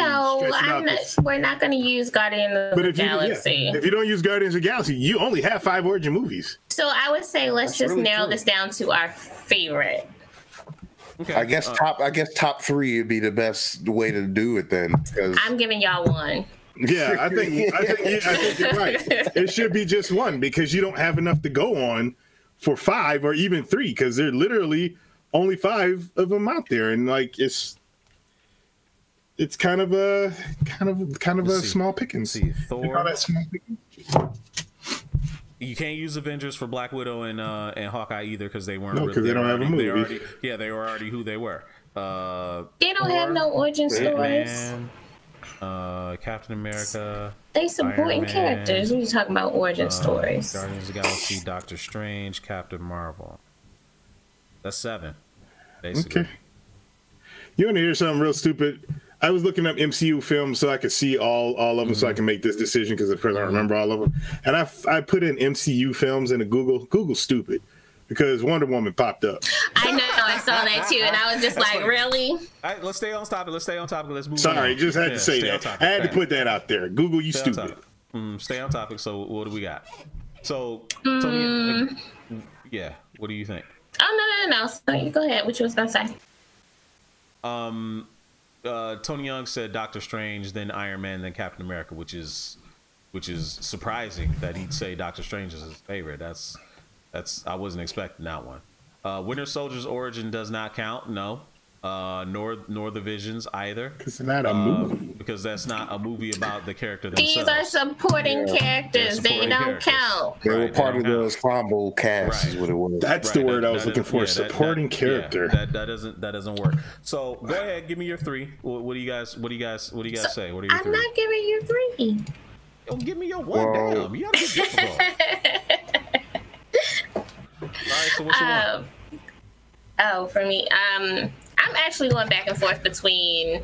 We're not going to use Guardians of the Galaxy. If you don't use Guardians of the Galaxy, you only have 5 origin movies. So I would say let's just narrow this down to our favorite. Okay. I guess top 3 would be the best way to do it then. I'm giving y'all 1. Yeah, I think you're right. It should be just 1 because you don't have enough to go on for 5 or even 3 because they're literally only 5 of them out there, and like it's kind of a small pickings. Thor, that small pickings? You can't use Avengers for Black Widow and Hawkeye either because they weren't. No, because they don't have a movie. They were already who they were. They don't have no origin stories. Captain America. They supporting characters. What are you talking about origin stories? Guardians of the Galaxy, Doctor Strange, Captain Marvel. That's 7, basically. Okay. You want to hear something real stupid? I was looking up MCU films so I could see all of them, so I can make this decision because of course I remember all of them. And I put in MCU films into Google. Google's stupid because Wonder Woman popped up. I know, I saw that too, and I was just like, really? All right, let's stay on topic. Let's move. Sorry, just had to say that. I had to put that out there. Google, you stupid. Stay on topic. So what do we got? So Tony, yeah, what do you think? Oh no. So you go ahead. What you was gonna say? Tony Young said Doctor Strange, then Iron Man, then Captain America, which is surprising that he'd say Doctor Strange is his favorite. That's I wasn't expecting that one. Winter Soldier's origin does not count. No. Nor the Visions either. Because it's not a movie. Because that's not a movie about the character themselves. These are supporting characters. They don't count. They were part of the ensemble cast. Is what it was. That's the word I was looking for. Supporting character. That doesn't work. So go ahead, give me your 3. What do you guys say? What are your 3? I'm not giving you 3. Yo, give me your 1. Damn, you gotta be difficult. All right, so what's your 1? Oh, for me, I'm actually going back and forth between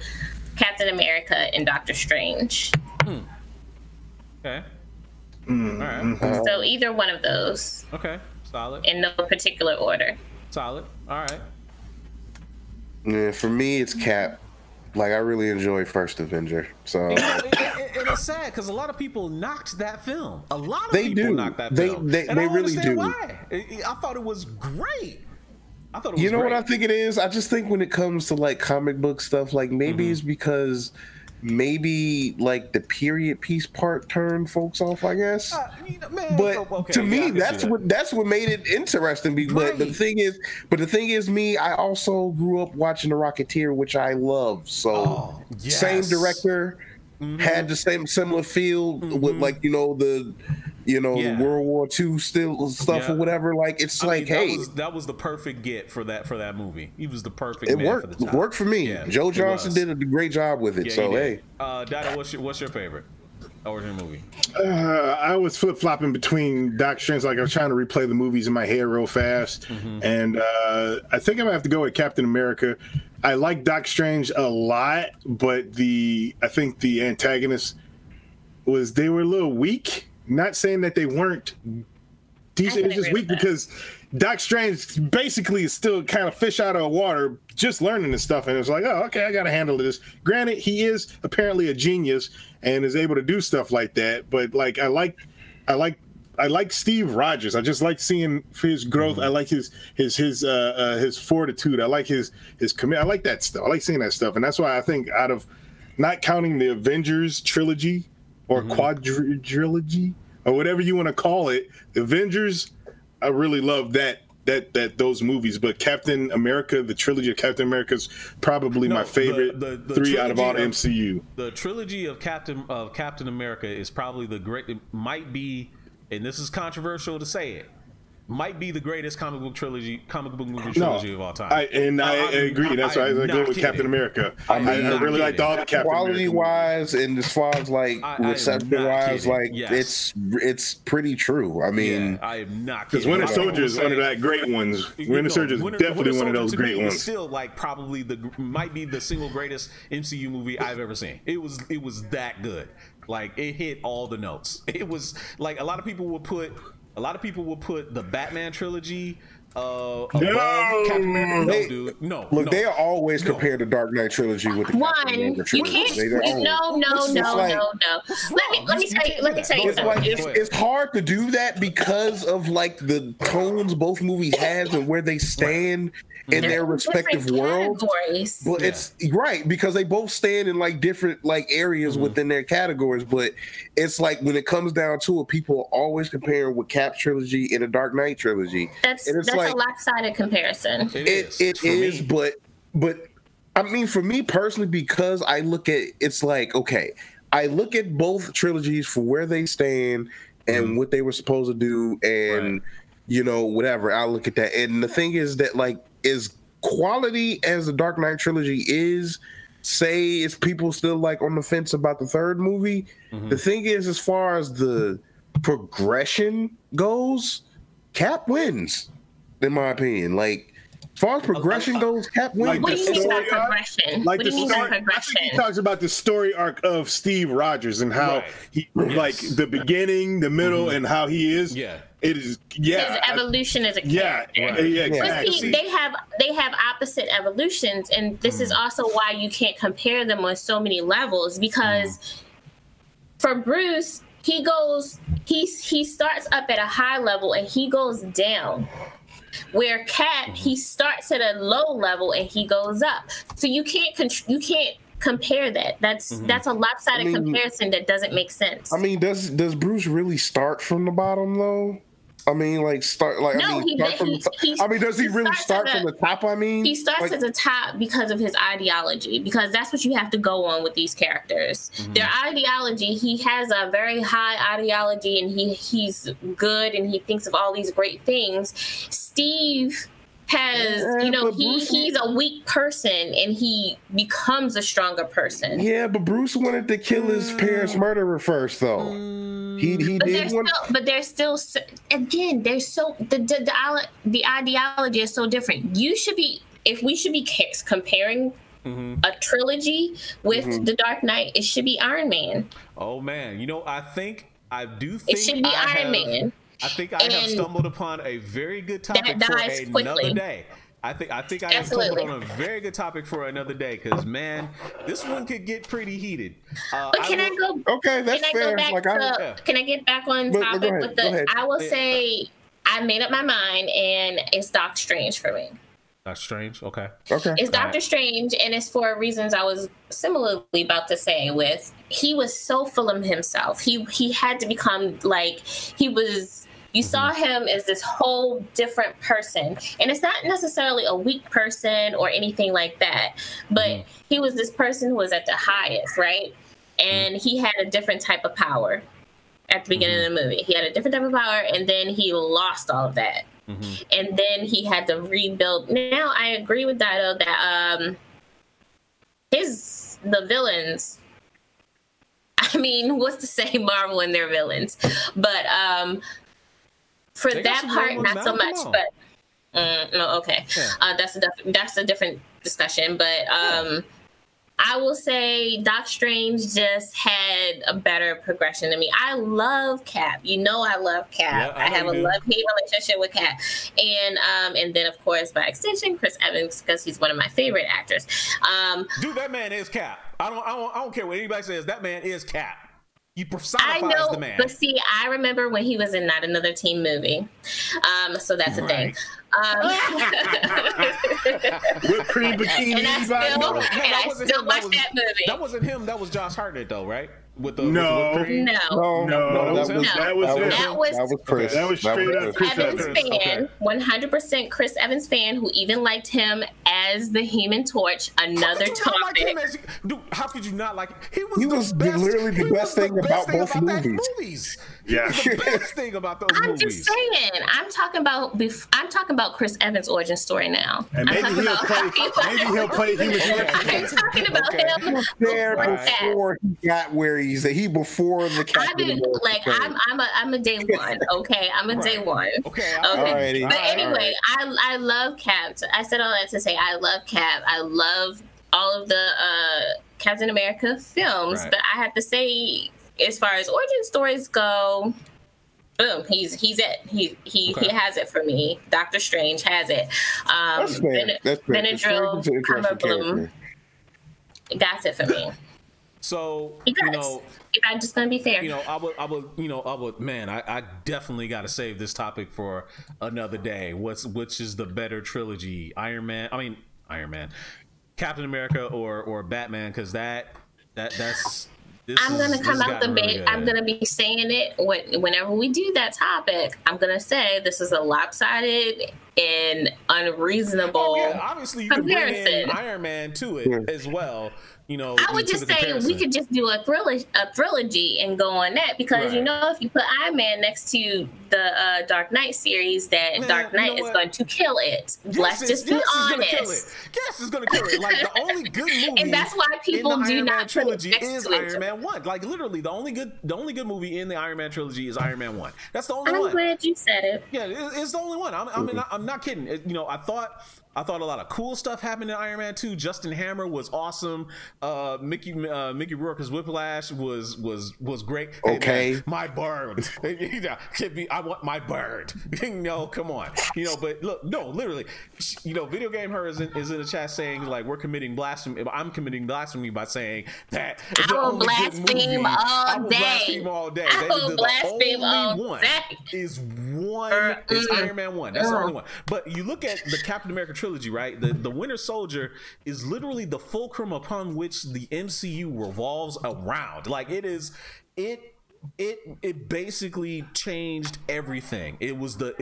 Captain America and Doctor Strange. Okay. All right. So either one of those. Okay. Solid. In no particular order. Solid. All right. Yeah, for me, it's Cap. Like, I really enjoy First Avenger. So and it's sad because a lot of people knocked that film. A lot of people knocked that film. They really do. Why. I thought it was great. I thought it was You know great. what I think it is? I just think when it comes to like comic book stuff, like maybe it's because maybe like the period piece part turned folks off, I guess. But to me, that's what made it interesting. But the thing is, me, I also grew up watching The Rocketeer, which I love. So same director, had the similar feel with like the World War II still stuff or whatever. Like it's that was the perfect get for that movie. He was the perfect. It worked. It worked for me. Yeah, Joe Johnston did a great job with it. So hey, Dada, what's your favorite origin movie? I was flip flopping between Doc Strange. Like I was trying to replay the movies in my head real fast, and I think I'm gonna have to go with Captain America. I like Doc Strange a lot, but I think the antagonists they were a little weak. Not saying that they weren't decent, it's just weak because Doc Strange basically is still kind of fish out of water, just learning this stuff, and it's like, oh, okay, I got to handle this. Granted, he is apparently a genius and is able to do stuff like that, but like I like Steve Rogers. I just like seeing his growth. I like his fortitude. I like his commit. I like that stuff. I like seeing that stuff, and that's why I think out of not counting the Avengers trilogy or quadrilogy or whatever you want to call it, Avengers, I really love those movies. But Captain America, the trilogy of Captain America is probably my favorite. The 3 out of all the MCU. The trilogy of Captain America is probably it might be, and this is controversial to say it, might be the greatest comic book movie trilogy of all time. I agree. That's why I go with Captain America. I really liked all the Captain Quality wise, and as far as like reception wise, like it's pretty true. I mean, I am not because Winter Soldier is one of that great ones. Winter Soldier is definitely one of those great ones. Still, like probably might be the single greatest MCU movie I've ever seen. It was that good. Like it hit all the notes. It was like a lot of people will put the Batman trilogy above Captain America. No, dude. No. Look, they are always compared the Dark Knight trilogy with the Captain America trilogy. No. Let me tell you something. It's hard to do that because of like the tones both movies have and where they stand in their respective worlds. But it's right because they both stand in like different like areas within their categories. But it's like when it comes down to it, people are always comparing with Cap trilogy and the Dark Knight trilogy. That's like a lopsided comparison. It is, but I mean, for me personally, because I look at it's like, okay, I look at both trilogies for where they stand and what they were supposed to do, and whatever. I look at that, and the thing is that, like, as quality as the Dark Knight trilogy is, say if people still like on the fence about the third movie, the thing is, as far as the progression goes, Cap wins, in my opinion. Like, as far as progression goes, Cap wins. Like, what do you mean by progression? Like, what do you mean by progression? I think he talks about the story arc of Steve Rogers and how he, like, the beginning, the middle, and how he is. Yeah. It is, his evolution as a character. Exactly. They have opposite evolutions, and this is also why you can't compare them on so many levels, because for Bruce, he starts up at a high level and he goes down. Where Cap, he starts at a low level and he goes up. So you can't compare that. That's a lopsided comparison that doesn't make sense. I mean, does Bruce really start from the bottom though? I mean, like, start like no, does he really start from the top? I mean, he starts at the top because of his ideology, because that's what you have to go on with these characters. Their ideology, he has a very high ideology, and he's good, and he thinks of all these great things. Steve has, he's a weak person, and he becomes a stronger person. Yeah, but Bruce wanted to kill his parents' murderer first, though. But there's still again. There's the ideology is so different. If we should be comparing a trilogy with the Dark Knight, it should be Iron Man. Oh man, I do think it should be Iron Man. I think I have stumbled upon a very good topic for another day. I think I have stumbled on a very good topic for another day, because man, this one could get pretty heated. But can I go? Okay, that's fair. Can I get back on topic with the? I will say I made up my mind, and it's Doctor Strange for me. Doctor Strange, okay. It's Doctor Strange, and it's for reasons I was similarly about to say. He was so full of himself. He had to become like he was. You saw him as this whole different person. And it's not necessarily a weak person or anything like that. But he was this person who was at the highest, right? And he had a different type of power at the beginning of the movie. He had a different type of power, and then he lost all of that. And then he had to rebuild. Now, I agree with Dido that the villains, I mean, what's to say Marvel and their villains? But for that part, not so much. But no, okay, that's a different discussion. But I will say Doc Strange just had a better progression than me. I love Cap. I love Cap. I have a love-hate relationship with Cap, and then of course by extension Chris Evans, because he's one of my favorite actors. Dude, that man is Cap. I don't care what anybody says. That man is Cap. He personifies the man. But see, I remember when he was in Not Another Teen Movie. So that's the thing. Whipped cream bikini. And I still watch that movie. That wasn't him. That was Josh Hartnett, though, right? With the No, that was Chris. That was straight up Chris Evans fan, 100% Chris Evans fan, who even liked him as the Human Torch. Another topic. Dude, how could you not like him? He was literally the best thing about both movies. Yeah, the best thing about those movies. I'm just saying. I'm talking about Chris Evans' origin story now. And maybe he'll play Human Torch. I'm talking about him before he got where he before the Captain. I'm a day one. Okay, I'm a day one. Okay. But anyway, I love Cap. I said all that to say I love Cap. I love all of the Captain America films. But I have to say, as far as origin stories go, boom, he's it. He has it for me. Doctor Strange has it. Benadryl, Bloom, that's it for me. So if I'm just gonna be fair, I would, man, I definitely got to save this topic for another day. Which is the better trilogy, Iron Man, Captain America or Batman? Because that's. I'm gonna come out the bait. I'm gonna be saying it whenever we do that topic. I'm gonna say this is a lopsided an unreasonable obviously you can bring in Iron Man to it as well. You know, I would just say we could just do a trilogy and go on that, because you know, if you put Iron Man next to the Dark Knight series, that Dark Knight is going to kill it. Let's just be honest. Yes, it's going to kill it. Like, the only good movie, and that's why people do not trilogy is Iron Man 1. Like, literally, the only good movie in the Iron Man trilogy is Iron Man 1. That's the only one. I'm glad you said it. Yeah, it's the only one. I'm not kidding. You know, I thought a lot of cool stuff happened in Iron Man 2. Justin Hammer was awesome. Mickey Rourke's Whiplash was great. Okay, hey, man, my bird. I want my bird. No, come on. You know, but look, no, literally. You know, Video Game Her is in the chat saying, like, we're committing blasphemy. I'm committing blasphemy by saying that I will blaspheme all day. I will blaspheme all day. Is Iron Man 1. That's the only one. But you look at the Captain America trilogy, right? The Winter Soldier is literally the fulcrum upon which the MCU revolves around. Like, it basically changed everything. It was the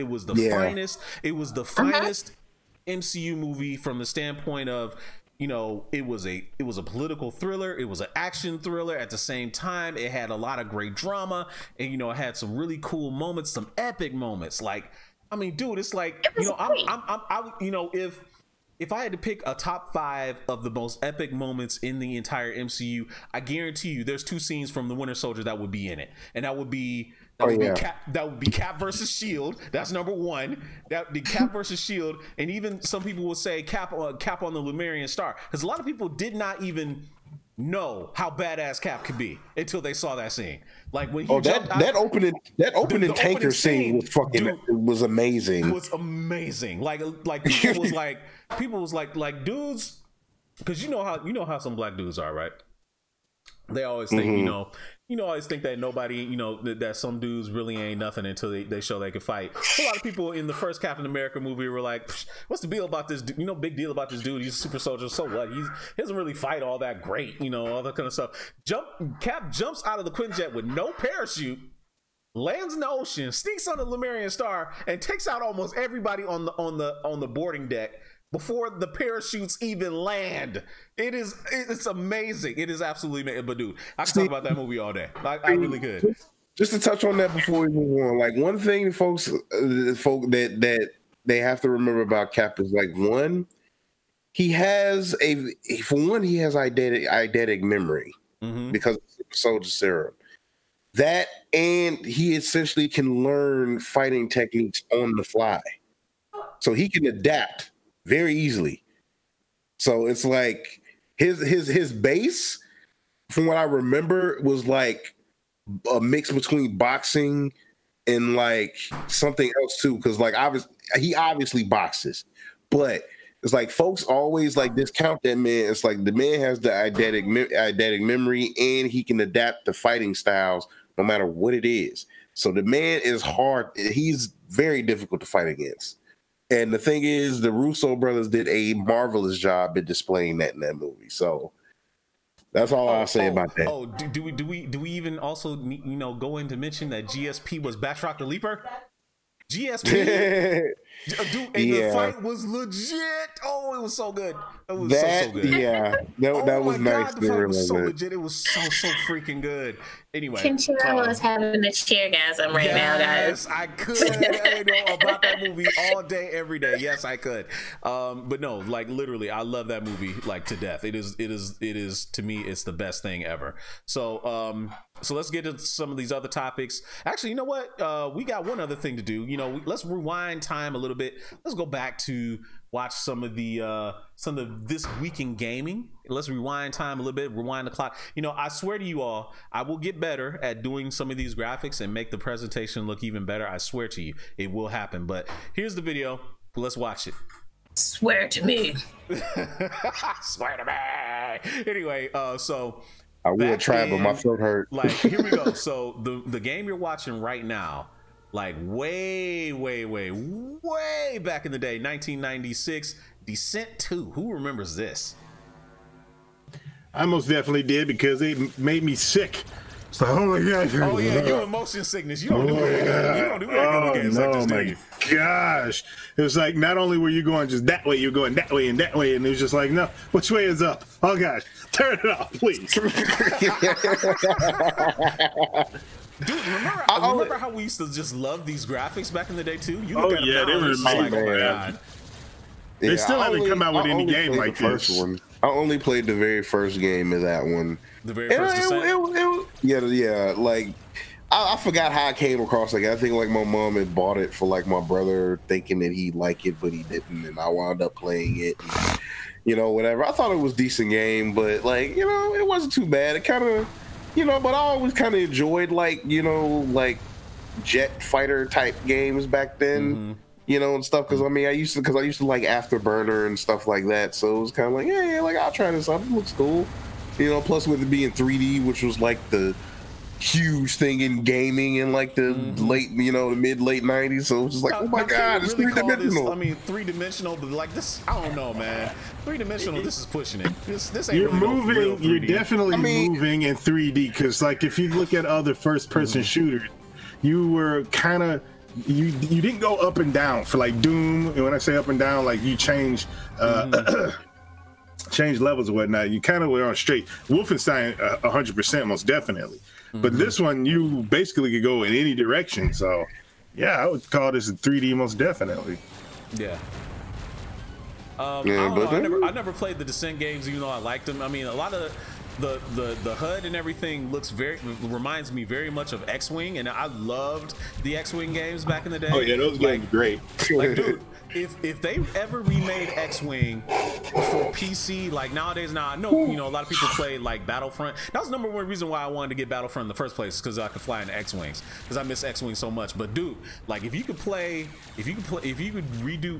finest. It was the finest MCU movie from the standpoint of, you know, it was a political thriller, it was an action thriller at the same time. It had a lot of great drama, and, you know, it had some really cool moments, some epic moments. Like, I mean, dude, it's like, you know, I you know, if I had to pick a top 5 of the most epic moments in the entire MCU, I guarantee you there's 2 scenes from the Winter Soldier that would be in it, and that would be Cap versus Shield. That's number 1. That would be Cap versus Shield, and even some people will say Cap on the Lemurian Star, because a lot of people did not even know how badass Cap could be until they saw that scene. Like, when he that opening tanker scene was fucking, dude, was amazing. It was amazing. Like people was like dudes, because you know how some black dudes are, right? They always think, always think that nobody, that some dudes really ain't nothing until they show they can fight. A lot of people in the first Captain America movie were like, what's the deal about this dude? Big deal about this dude. He's a super soldier. So what? He doesn't really fight all that great, all that kind of stuff. Cap jumps out of the Quinjet with no parachute, lands in the ocean, sneaks on the Lemurian Star, and takes out almost everybody on the boarding deck before the parachutes even land. It's amazing. It is absolutely amazing. But dude, I can talk about that movie all day. I really could. Just to touch on that before we move on, like, one thing folks that they have to remember about Cap is, like, he has eidetic memory because of the soldier serum. That, and he essentially can learn fighting techniques on the fly. So he can adapt very easily. So it's like his base, from what I remember, was like a mix between boxing and like something else too. Because like he obviously boxes, but it's like folks always like discount that man. It's like the man has the eidetic memory, and he can adapt to fighting styles no matter what it is. So the man is hard. He's very difficult to fight against. And the thing is, the Russo brothers did a marvelous job at displaying that in that movie. So that's all I'll say about that. Oh, do we even also go in to mention that GSP was Batroc the Leaper? GSP, dude, and the fight was legit. Oh, it was so good. It was so good. Yeah, that was nice. The fight was so legit. It was so freaking good. Anyway, Kenshiro is having the cheergasm right now, guys. Yes, I could. About that movie all day, every day. Yes, I could. But no, like, literally, I love that movie like to death. It is to me, it's the best thing ever. So let's get to some of these other topics. Actually, you know what? We got one other thing to do. Let's rewind time a little bit. Let's go back to watch some of this week in gaming. Let's rewind time a little bit, rewind the clock. I swear to you all, I will get better at doing some of these graphics and make the presentation look even better. I swear to you, it will happen. But here's the video. Let's watch it. Swear to me. Swear to me. Anyway, so I will try, but my throat hurt. Like, here we go. So the game you're watching right now, like way back in the day, 1996, Descent 2. Who remembers this? I most definitely did, because it made me sick It's like, oh my gosh. Oh yeah, you in motion sickness. You don't do very good. You don't do very good with games like this, do you? Gosh. It was like, not only were you going just that way, you're going that way and that way, and it was just like, no, which way is up? Oh gosh, turn it off, please. Dude, remember how we used to just love these graphics back in the day too? You look at them now, they were like, oh my God. They still haven't come out with any game like this. I only played the very first game of that one. The very first Descent? Yeah. Like, I forgot how I came across it. I think like my mom had bought it for like my brother, thinking that he'd like it, but he didn't, and I wound up playing it. And, you know, whatever. I thought it was a decent game, but like, you know, it wasn't too bad. It kind of, you know, but I always kind of enjoyed like, you know, like jet fighter type games back then. You know, and stuff, because I mean, I used to like Afterburner and stuff like that, so it was kind of like, yeah, like I'll try this out. It looks cool, you know. Plus, with it being 3D, which was like the huge thing in gaming in like the late, you know, the mid-late 90s. So it was just like, oh my God, it's three-dimensional. I mean, three-dimensional, but like this, I don't know, man. Three-dimensional, this is pushing it. This ain't you're really moving. No real 3D. You're definitely moving in 3D, because like if you look at other first-person shooters, you were kind of. You didn't go up and down for like Doom, and when I say up and down, like you change change levels and whatnot. You kind of were on straight. Wolfenstein 100% most definitely, but this one you basically could go in any direction. So yeah, I would call this a 3D most definitely. Yeah. I never played the Descent games, even though I liked them. I mean, a lot of the HUD and everything reminds me very much of X-Wing, and I loved the X-Wing games back in the day. Oh yeah, those games are great. Like, dude, if they ever remade X-Wing for PC, like nowadays, now I know, you know, a lot of people play like Battlefront. That was the number one reason why I wanted to get Battlefront in the first place, because I could fly in X-Wings, because I miss X-Wing so much. But dude, like if you could redo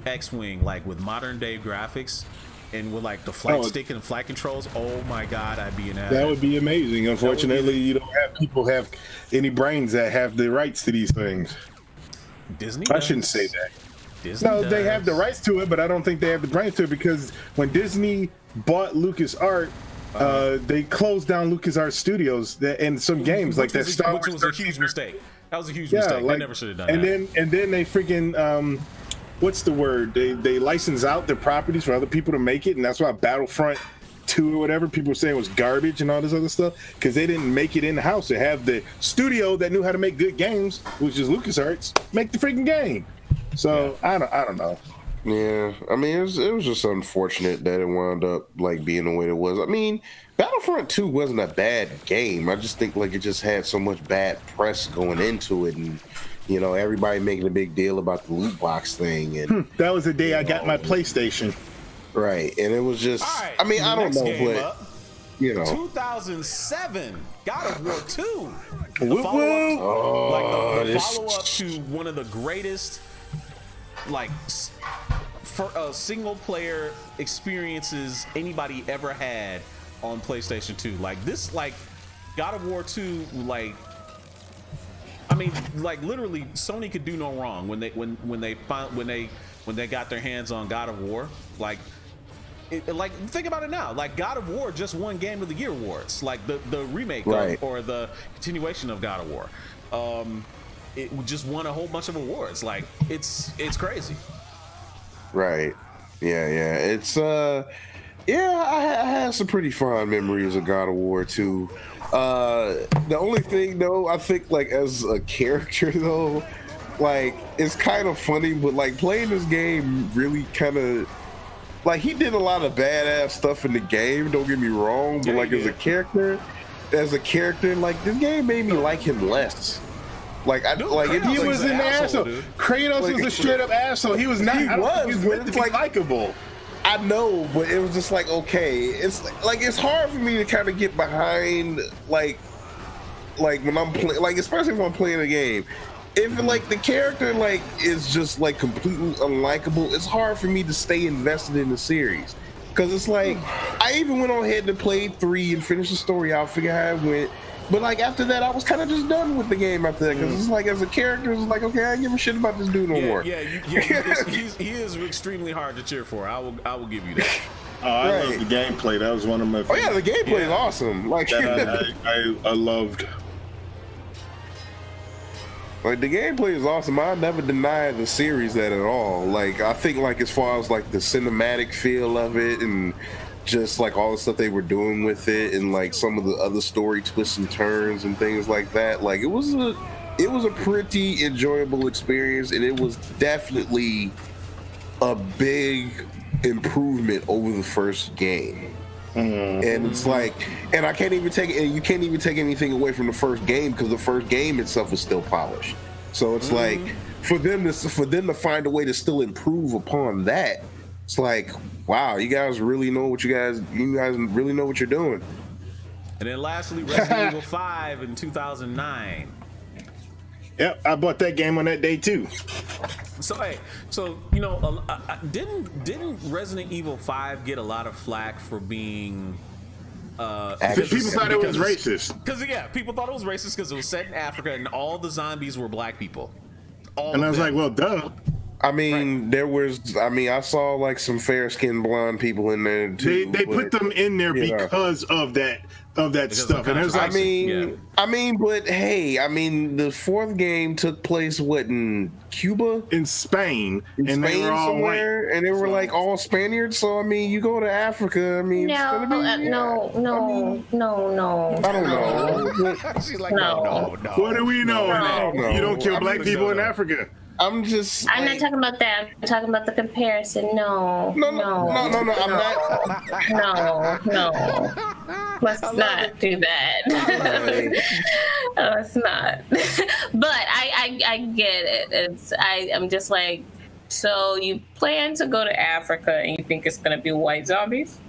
X-Wing like with modern day graphics and with like the flight stick and flight controls, oh my God, I'd be an addict. That would be amazing. Unfortunately, you don't have people have any brains that have the rights to these things. Disney I shouldn't say that. Disney no, they have the rights to it, but I don't think they have the brains to it, because when Disney bought LucasArts, they closed down LucasArts Studios and some games like that. Star Wars, which was a huge mistake. That was a huge mistake. They never should have done that. And then they freaking what's the word? They license out their properties for other people to make it, and that's why Battlefront 2 or whatever people were saying was garbage and all this other stuff, because they didn't make it in the house. They have the studio that knew how to make good games, which is LucasArts, make the freaking game. So I don't know. Yeah, I mean, it was just unfortunate that it wound up like being the way it was. I mean, Battlefront 2 wasn't a bad game. I just think like it just had so much bad press going into it, and you know, everybody making a big deal about the loot box thing. And that was the day I got my PlayStation. Right, and it was just. Right, I mean, I don't know, but you know, 2007 God of War 2, the follow-up to one of the greatest, like, for single player experiences anybody ever had on PlayStation 2. Like this, like God of War 2, like, I mean, like literally, Sony could do no wrong when they got their hands on God of War. Like, like think about it now. Like God of War just won Game of the Year awards. Like the remake or the continuation of God of War. It just won a whole bunch of awards. Like it's crazy. Right. Yeah. It's I had some pretty fond memories of God of War 2. The only thing though, I think like as a character though, like it's kind of funny, but like playing this game really kind of like he did a lot of badass stuff in the game, don't get me wrong, but like as a character, like this game made me like him less. Like I like if he was an asshole. Kratos was a straight up asshole. He was not. He was meant to be likable. I know, but it was just like okay. It's like it's hard for me to kind of get behind like when I'm playing, like especially if I'm playing a game. If like the character like is just like completely unlikable, it's hard for me to stay invested in the series. Cause it's like I even went on ahead and played 3 and finished the story out, figure how it went. But like after that, I was kind of just done with the game after that, because it's like as a character, it's like okay, I don't give a shit about this dude no more. He is extremely hard to cheer for. I will give you that. I love the gameplay. That was one of my favorites. Oh yeah, the gameplay is awesome. Like I loved. Like the gameplay is awesome. I never denied the series that at all. Like I think like as far as like the cinematic feel of it and just like all the stuff they were doing with it and like some of the other story twists and turns and things like that, like it was a pretty enjoyable experience, and it was definitely a big improvement over the first game. And it's like, and I can't even take it, and you can't even take anything away from the first game because the first game itself is still polished. So it's like for them to find a way to still improve upon that, it's like, wow, you guys really know what you guys really know what you're doing. And then lastly, Resident Evil 5 in 2009. Yep, I bought that game on that day too. So hey, so you know, didn't Resident Evil 5 get a lot of flack for being? Because people thought it was racist. Because people thought it was racist because it was set in Africa and all the zombies were black people. And I was like, well, duh. I mean, there was. I mean, I saw like some fair-skinned blonde people in there too. They put them in there because of that stuff, and it was like, I mean, but hey, I mean, the fourth game took place in Cuba, in Spain, and Spain they were all somewhere, white, and they were like all Spaniards. So I mean, you go to Africa. I mean, no. I don't know. She's like, no. What do we know? You don't kill black people in Africa. I'm not talking about that. I'm talking about the comparison. No. I'm not. No. Let's not do that. Let's not. But I get it. I'm just like, so you plan to go to Africa and you think it's gonna be white zombies?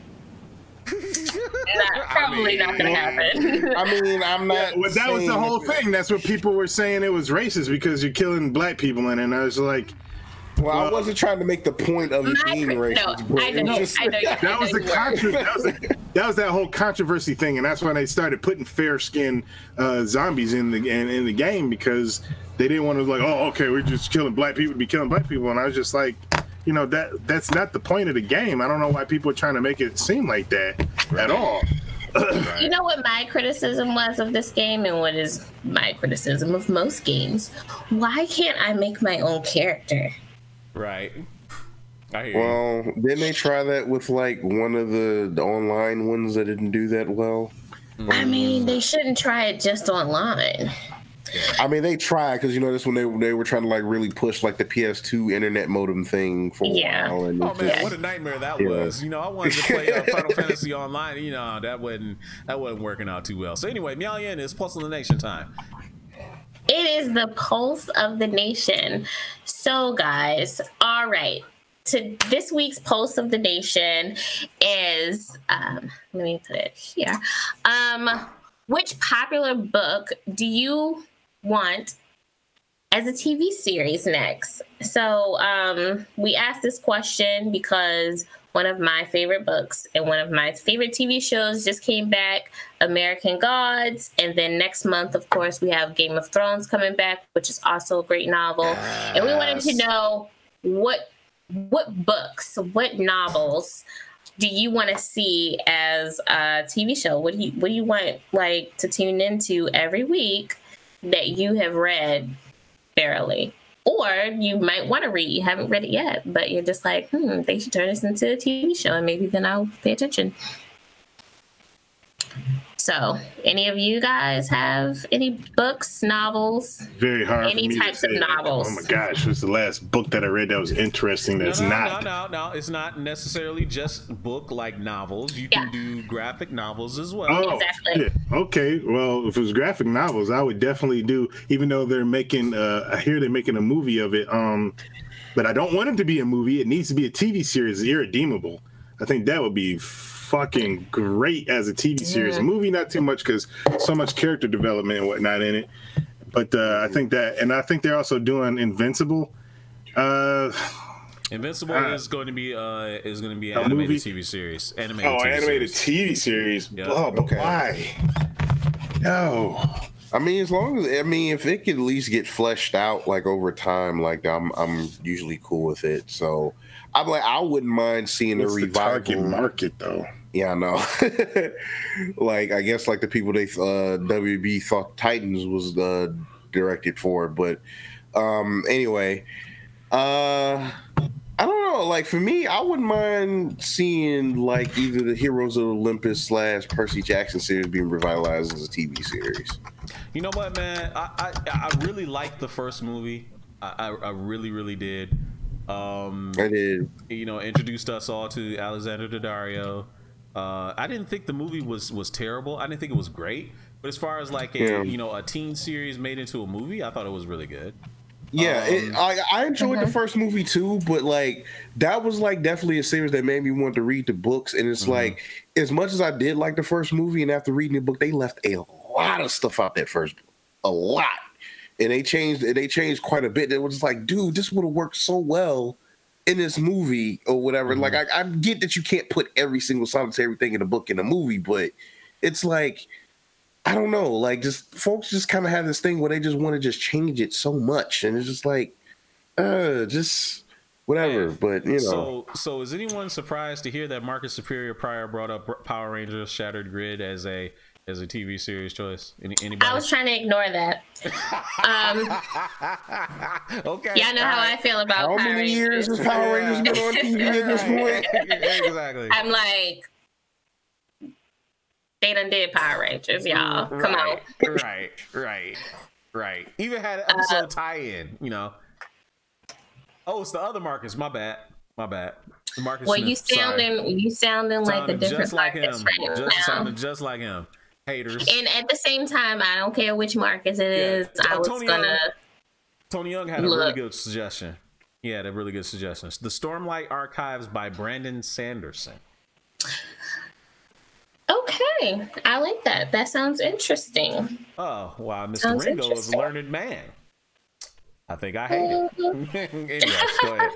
Probably not gonna happen. I mean, I'm not. Well, that was the whole thing. That's what people were saying. It was racist because you're killing black people in it. And I was like, well, I wasn't trying to make the point of it being racist. No, I know. That was the controversy. That was that whole controversy thing, and that's when they started putting fair-skinned zombies in the game because they didn't want to like, oh, okay, we're just killing black people to be killing black people, and I was just like, you know, that's not the point of the game. I don't know why people are trying to make it seem like that at all. You know what my criticism was of this game, and what is my criticism of most games? Why can't I make my own character? Right. Well, didn't they try that with like one of the online ones that didn't do that well? I mean, they shouldn't try it just online. I mean, they tried because, you know, this when they were trying to like really push like the PS2 internet modem thing for a while. And what a nightmare that was. You know, I wanted to play Final Fantasy Online. You know, that wasn't working out too well. So anyway, Meow Yin, it's Pulse of the Nation time. It is the Pulse of the Nation. So, guys, all right. This week's Pulse of the Nation is, let me put it here. Which popular book do you want as a TV series next? So we asked this question because one of my favorite books and one of my favorite TV shows just came back, American Gods. And then next month, of course, we have Game of Thrones coming back, which is also a great novel. Yes. And we wanted to know what books, what novels do you want to see as a TV show? What do you want like to tune into every week that you have read barely? Or you might want to read, you haven't read it yet, but you're just like, they should turn this into a TV show and maybe then I'll pay attention. So, any of you guys have any books, novels? Very hard. Any types of novels? Oh my gosh, what's the last book that I read that was interesting? That's No. It's not necessarily just book like novels. You can do graphic novels as well. Oh, exactly. Yeah. Okay. Well, if it was graphic novels, I would definitely do. Even though they're making, I hear they're making a movie of it. But I don't want it to be a movie. It needs to be a TV series. Irredeemable. I think that would be fucking great as a TV series. A movie, not too much because so much character development and whatnot in it. But I think that, and I think they're also doing Invincible. Invincible is going to be an animated movie? TV series. Animated TV series. Yeah. Oh, but why? No. I mean, if it could at least get fleshed out like over time, like I'm usually cool with it. So I'm like, I wouldn't mind seeing a revival. Target market though. Yeah, I know. Like, I guess like the people WB thought Titans was directed for. But anyway, I don't know. Like for me, I wouldn't mind seeing like either the Heroes of Olympus / Percy Jackson series being revitalized as a TV series. You know what, man? I really liked the first movie. I really did. I did. You know, introduced us all to Alexander Daddario. I didn't think the movie was terrible. I didn't think it was great. But as far as like a teen series made into a movie, I thought it was really good. Yeah, I enjoyed the first movie too, but like that was like definitely a series that made me want to read the books. And it's like, as much as I did like the first movie, and after reading the book, they left a lot of stuff out that first book, a lot, and they changed quite a bit. It was like, dude, this would have worked so well in this movie or whatever. Like I get that you can't put every single solitary thing in a book in a movie, but it's like, I don't know, like just folks just kind of have this thing where they just want to just change it so much, and it's just like, just whatever. Man, but you know, so is anyone surprised to hear that Marcus Superior Pryor brought up Power Rangers Shattered Grid as a TV series choice? Anybody? I was trying to ignore that. Okay. Yeah, I know how I feel about how Power many years Rangers. has Power Rangers been on TV at this point? Exactly. I'm like, they done did Power Rangers, y'all. Come on. Right. Even had an episode tie-in, you know. Oh, it's the other Marcus. My bad. Marcus Well, Smith. you sounding like a different Marcus right now. Sounding just like him. Haters. And at the same time, I don't care which Marcus it is. I was Tony Young had a really good suggestion. He had a really good suggestion. The Stormlight Archives by Brandon Sanderson. Okay, I like that. That sounds interesting. Oh, wow. Mr. Ringo is a learned man. I think I hate it. Anyway, go ahead.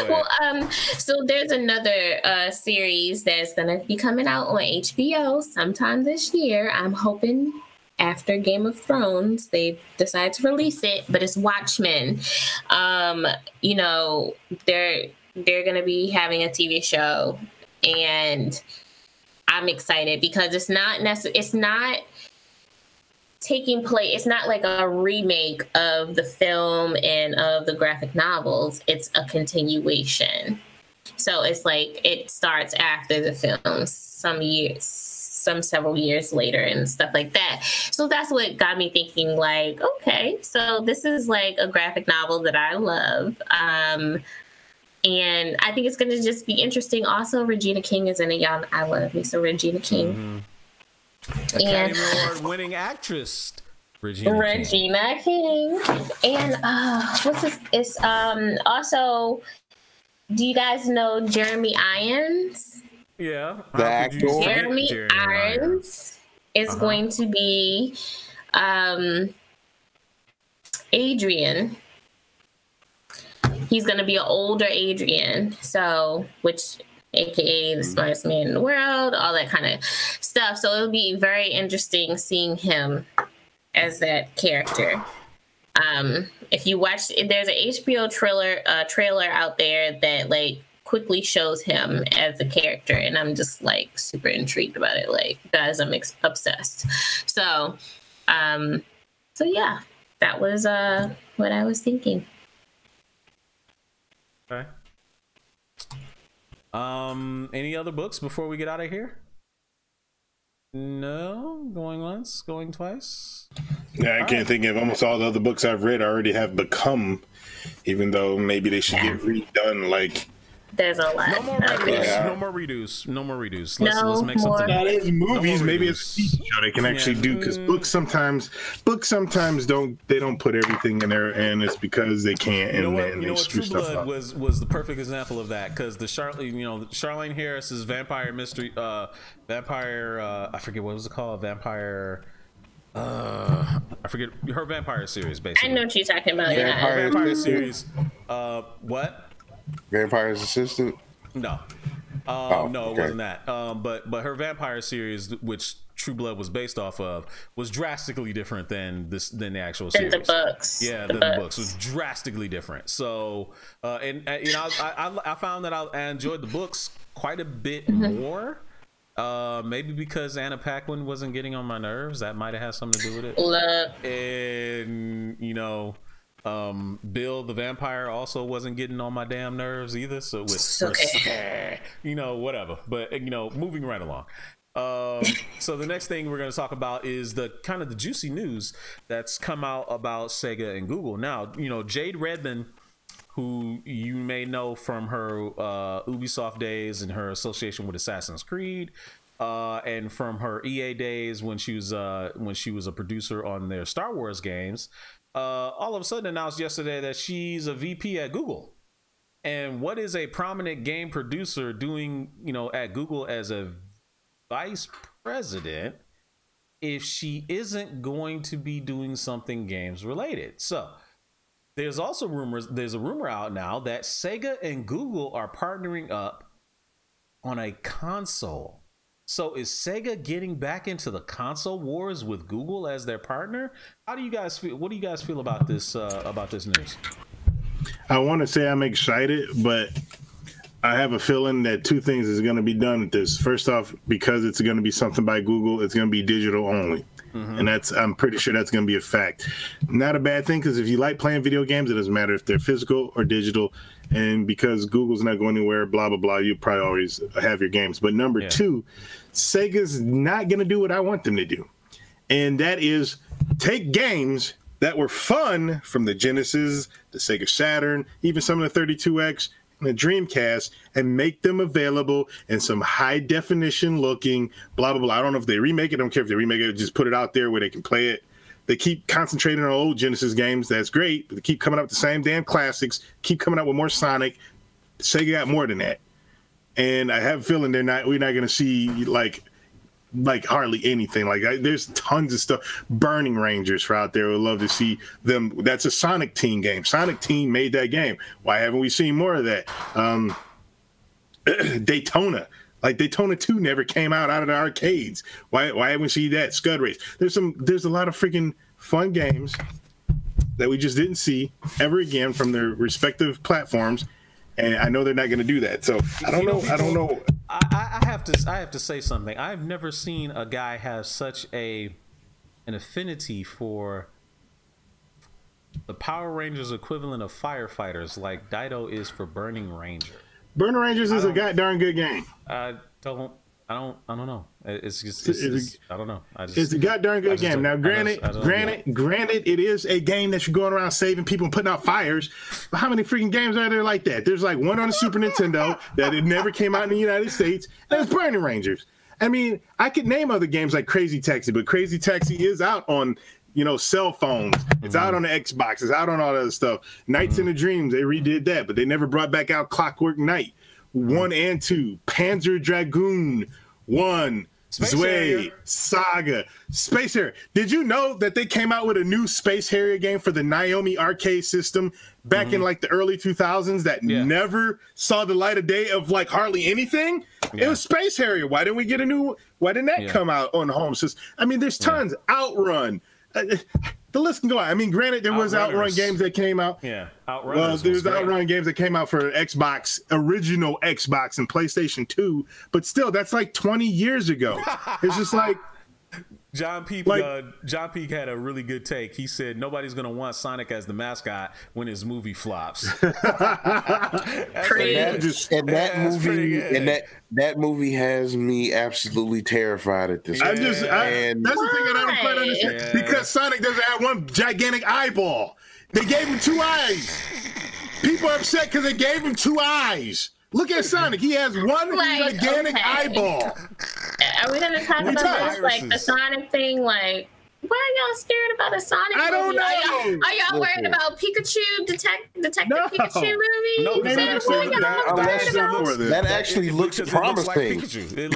Well, so there's another series that's going to be coming out on HBO sometime this year. I'm hoping after Game of Thrones, they decide to release it, but it's Watchmen. You know, they're going to be having a TV show, and I'm excited because it's not taking place. It's not like a remake of the film and of the graphic novels. It's a continuation. So it's like it starts after the film, several years later and stuff like that. So that's what got me thinking like, okay, so this is like a graphic novel that I love. And I think it's going to just be interesting. Also, Regina King is in it. Y'all, I love me some Regina King. Academy Award-winning actress, Regina King. And what's this? It's also. Do you guys know Jeremy Irons? Yeah, the actor. Jeremy Irons is going to be Adrian. He's going to be an older Adrian, aka the smartest man in the world, all that kind of stuff. So it'll be very interesting seeing him as that character. If you watch, there's an HBO trailer out there that like quickly shows him as a character, and I'm just like super intrigued about it. Like, guys, I'm obsessed. So yeah, that was what I was thinking. Okay. Any other books before we get out of here? No? Going once, going twice? Yeah, I can't think of almost all the other books I've read already have become, even though maybe they should get redone. Like, there's a lot. No more redos. No more redos. Let's make something. That is movies. Maybe it's a TV show they can actually do, because books sometimes don't put everything in there, and it's because they can't. You know what? True Blood was the perfect example of that, because Charlene Harris's vampire mystery, I forget what was it called, I forget her vampire series. Basically, I know what you're talking about. Vampire series. What? Vampire's Assistant? No. No, it wasn't that. But her vampire series, which True Blood was based off of, was drastically different than the actual series. Than the books. Yeah, the books was drastically different. So, I found that I enjoyed the books quite a bit more. Maybe because Anna Paquin wasn't getting on my nerves. That might have had something to do with it. Look. And you know, Bill the vampire also wasn't getting on my damn nerves either. So with Okay. you know, whatever. But you know, moving right along. So the next thing we're going to talk about is the kind of the juicy news that's come out about Sega and Google. Now, you know, Jade Redmond, who you may know from her Ubisoft days and her association with Assassin's Creed, and from her EA days when she was a producer on their Star Wars games, all of a sudden announced yesterday that she's a VP at Google. And what is a prominent game producer doing, you know, at Google as a vice president if she isn't going to be doing something games related? So there's also there's a rumor out now that Sega and Google are partnering up on a console. So is Sega getting back into the console wars with Google as their partner? How do you guys feel? What do you guys feel about this news? I want to say I'm excited, but I have a feeling that two things is going to be done with this. First off, because it's going to be something by Google, it's going to be digital only. And I'm pretty sure that's going to be a fact. Not a bad thing, because if you like playing video games, it doesn't matter if they're physical or digital. And because Google's not going anywhere, blah, blah, blah, you probably always have your games. But number two, Sega's not going to do what I want them to do. And that is take games that were fun from the Genesis, the Sega Saturn, even some of the 32X, and the Dreamcast, and make them available in some high definition looking blah blah blah. I don't know if they remake it. I don't care if they remake it. Just put it out there where they can play it. They keep concentrating on old Genesis games. That's great. But they keep coming up with the same damn classics. Keep coming up with more Sonic. Sega got more than that. And I have a feeling we're not going to see like hardly anything. Like there's tons of stuff. Burning Rangers for out there. Would love to see them. That's a Sonic Team game. Sonic Team made that game. Why haven't we seen more of that? Daytona. Like Daytona 2 never came out of the arcades. Why haven't we seen that? Scud Race. There's a lot of freaking fun games that we just didn't see ever again from their respective platforms. And I know they're not going to do that. So I don't know. I have to say something. I've never seen a guy have such an affinity for the Power Rangers equivalent of firefighters like Dido is for Burning Ranger. Burning Rangers is a goddamn good game. I don't know. It's I don't know. It's a goddamn good game. Now, granted, it is a game that you're going around saving people and putting out fires. But how many freaking games are there like that? There's like one on the Super Nintendo that it never came out in the United States, and it's Burning Rangers. I mean, I could name other games like Crazy Taxi, but Crazy Taxi is out on, you know, cell phones. It's out on the Xbox. It's out on all that other stuff. Nights in the Dreams, they redid that, but they never brought back out Clockwork Knight 1 and 2, Panzer Dragoon 1, Zwei, Saga, Space Harrier. Did you know that they came out with a new Space Harrier game for the Naomi arcade system back in like the early 2000s that never saw the light of day of like hardly anything? It was Space Harrier. Why didn't we get a new? Why didn't that come out on the home system? I mean, there's tons. Outrun. The list can go on. I mean, granted, there was Outrun games that came out. Yeah, Outrun. Well, there's Outrun games that came out for Xbox, original Xbox, and PlayStation 2. But still, that's like 20 years ago. It's just like John Peake had a really good take. He said nobody's gonna want Sonic as the mascot when his movie flops. That movie has me absolutely terrified at this point. That's the thing that I don't quite understand. Because Sonic doesn't have one gigantic eyeball. They gave him 2 eyes. People are upset because they gave him 2 eyes. Look at Sonic. He has one gigantic eyeball. Are we going to talk about this, like the Sonic thing? Like, why are y'all scared about a Sonic movie? I don't know. Are y'all worried about Pikachu, Detective Pikachu movie? No, that actually looks promising. It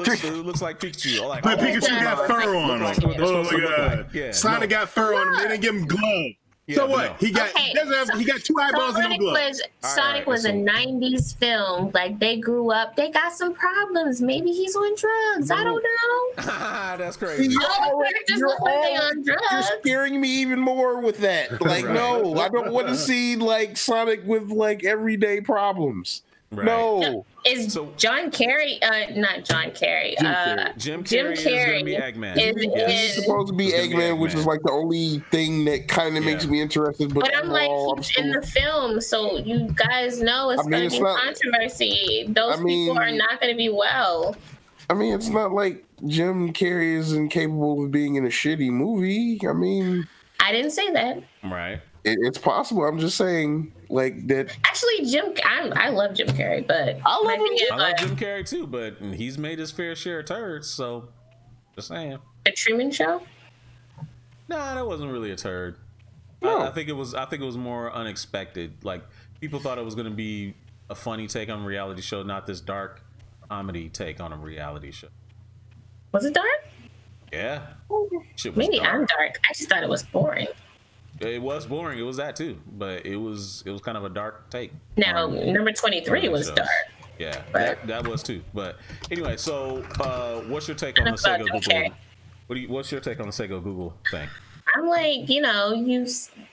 looks like Pikachu. Like, but Pikachu got fur on him. Oh my god. Sonic got fur on him. They didn't give him gloves. So what? He got 2 eyeballs and no gloves. Sonic was a 90s film. Like, they grew up. They got some problems. Maybe he's on drugs. I don't know. That's crazy. All the characters look like they on drugs. You're scaring me even more with that. Like, no, I don't want to see like Sonic with like everyday problems. Right. No. Is John Kerry, not John Kerry, Jim Carrey is going to be Eggman. He's supposed to be Eggman, which is like the only thing that kind of makes me interested. But I'm like, he's in the film, so you guys know it's going to be controversy. Those people are not going to be well. I mean, it's not like Jim Carrey is incapable of being in a shitty movie. I mean, I didn't say that. Right. It's possible. I'm just saying, like that. Actually, I love Jim Carrey, but I love Jim Carrey too, but he's made his fair share of turds. So, just saying. The Truman Show? Nah, that wasn't really a turd. No. I think it was more unexpected. Like, people thought it was going to be a funny take on a reality show, not this dark comedy take on a reality show. Was it dark? Yeah. Maybe dark. I'm dark. I just thought it was boring. It was boring. It was that too, but it was kind of a dark take. Now, number 23 was dark. Yeah, that was too. But anyway, so what's your take on the Sega Google? What's your take on the Sega Google thing? I'm like,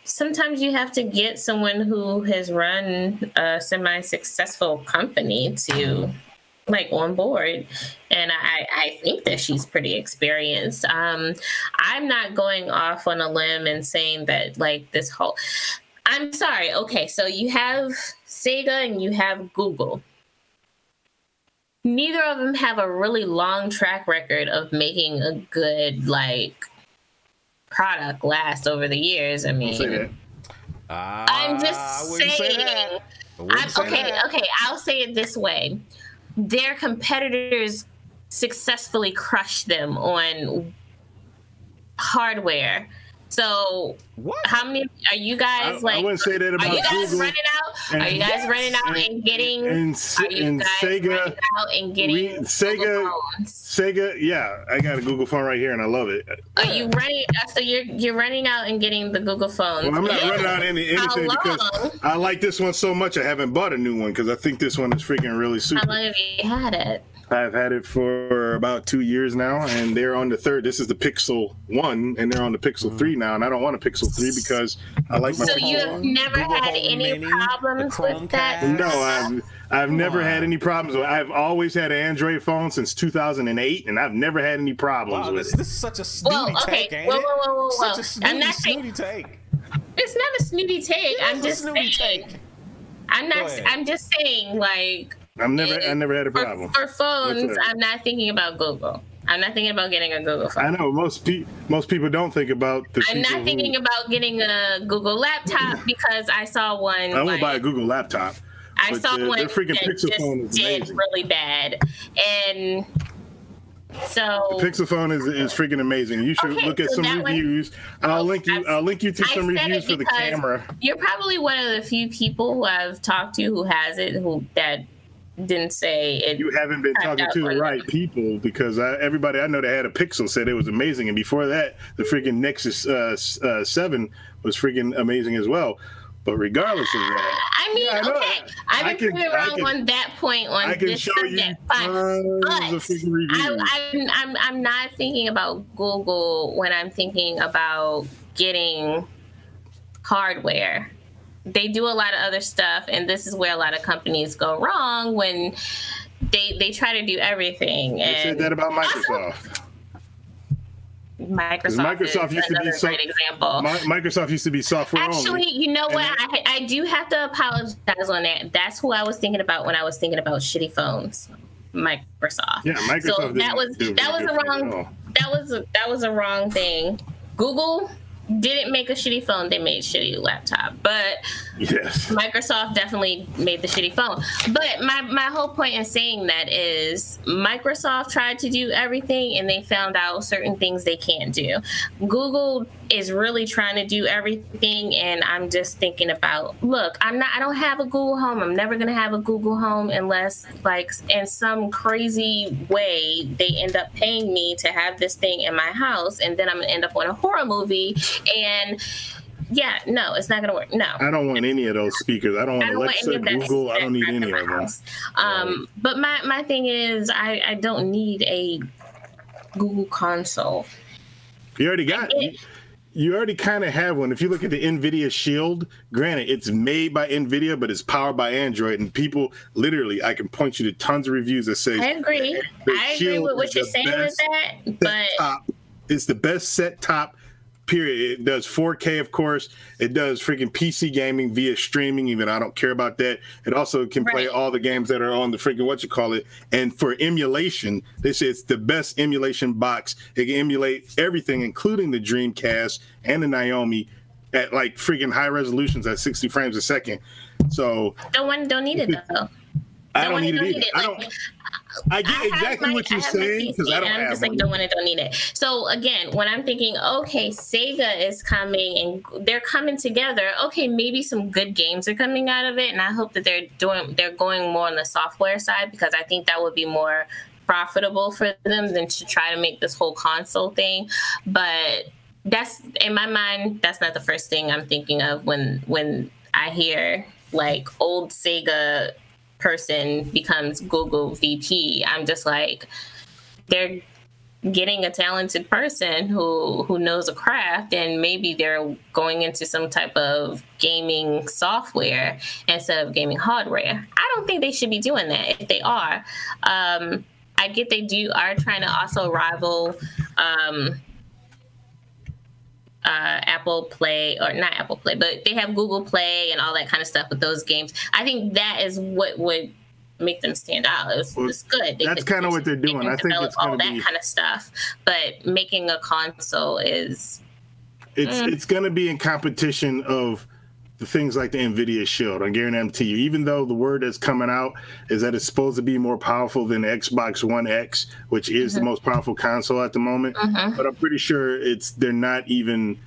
sometimes you have to get someone who has run a semi-successful company to on board, and I think that she's pretty experienced. I'm not going off on a limb and saying that this whole, I'm sorry, okay, so you have Sega and you have Google. Neither of them have a really long track record of making a good product last over the years. I mean, I'm just saying. Okay, I'll say it this way. Their competitors successfully crushed them on hardware. So, how many are you guys I wouldn't say that about Are you guys Google running out? Are you guys running out and getting? Sega, Sega, yeah, I got a Google phone right here and I love it. Are you running? So you're running out and getting the Google phones? Well, I'm not running out anything because I like this one so much. I haven't bought a new one because I think this one is freaking really super. How long have you had it? I've had it for about 2 years now, and they're on the third. This is the Pixel 1, and they're on the Pixel 3 now, and I don't want a Pixel 3 because I like my phone. So you have never had any problems with that? No, I've never had any problems. I've always had an Android phone since 2008, and I've never had any problems with it. This is such a snooty take, ain't it? Whoa. Such a snooty take. It's not a snooty take. I'm just saying. I'm just saying, I never had a problem. For phones, I'm not thinking about Google. I'm not thinking about getting a Google phone. I know most people don't think about the. I'm not thinking about getting a Google laptop because I saw one. I won't buy a Google laptop. I saw one their freaking that Pixel phone is did amazing. really bad, and so the Pixel phone is freaking amazing. You should look at some reviews. I'll link you to some reviews for the camera. You're probably one of the few people who I've talked to who has it, that didn't say it. You haven't been talking to the right people because everybody I know that had a Pixel said it was amazing, and before that, the freaking Nexus 7 was freaking amazing as well. But regardless of that, I mean, I've been proven wrong on that point on this subject. I'm not thinking about Google when I'm thinking about getting hardware. They do a lot of other stuff, and this is where a lot of companies go wrong when they try to do everything. They said that about Microsoft. Microsoft used to be great example. Microsoft used to be software only. Actually, you know what? I do have to apologize on that. That's who I was thinking about when I was thinking about shitty phones. Microsoft. Yeah, Microsoft. So that was a wrong thing. Google didn't make a shitty phone. They made a shitty laptop. But yes, Microsoft definitely made the shitty phone. But my whole point in saying that is Microsoft tried to do everything and they found out certain things they can't do. Google is really trying to do everything, and I'm just thinking about, look, I don't have a Google Home. I'm never gonna have a Google Home unless in some crazy way they end up paying me to have this thing in my house, and then I'm gonna end up on a horror movie. And yeah, no, it's not gonna work. No, I don't want any of those speakers. I don't want Alexa, Google. I don't need any of them. But my thing is, I don't need a Google console. You already got it. you already kind of have one. If you look at the NVIDIA Shield, granted, it's made by NVIDIA, but it's powered by Android. And people, literally, I can point you to tons of reviews that say, I agree. I agree with what you're saying with that, but it's the best set top. Period. It does 4K, of course. It does freaking PC gaming via streaming, even I don't care about that. It also can play all the games that are on the freaking whatchamacallit. And for emulation, they say it's the best emulation box. It can emulate everything, including the Dreamcast and the Naomi at like freaking high resolutions at 60 frames a second. So don't need it though. I don't need it either. I get exactly what you're saying because I don't have just like don't need it. So again, when I'm thinking, okay, Sega is coming and they're coming together. Okay, maybe some good games are coming out of it, and I hope that they're going more on the software side because I think that would be more profitable for them than to try to make this whole console thing. But that's in my mind. That's not the first thing I'm thinking of when I hear like old Sega person becomes Google VP. I'm just like, they're getting a talented person who knows a craft, and maybe they're going into some type of gaming software instead of gaming hardware. I don't think they should be doing that. If they are, I get they are trying to also rival Apple Play, or not Apple Play, but they have Google Play and all that kind of stuff with those games. I think that is what would make them stand out. It's good. That's kind of what they're doing. I think it's all that kind of stuff, but making a console is it's going to be in competition of the things like the NVIDIA Shield. I guarantee you, even though the word that's coming out is that it's supposed to be more powerful than the Xbox One X, which is the most powerful console at the moment. But I'm pretty sure the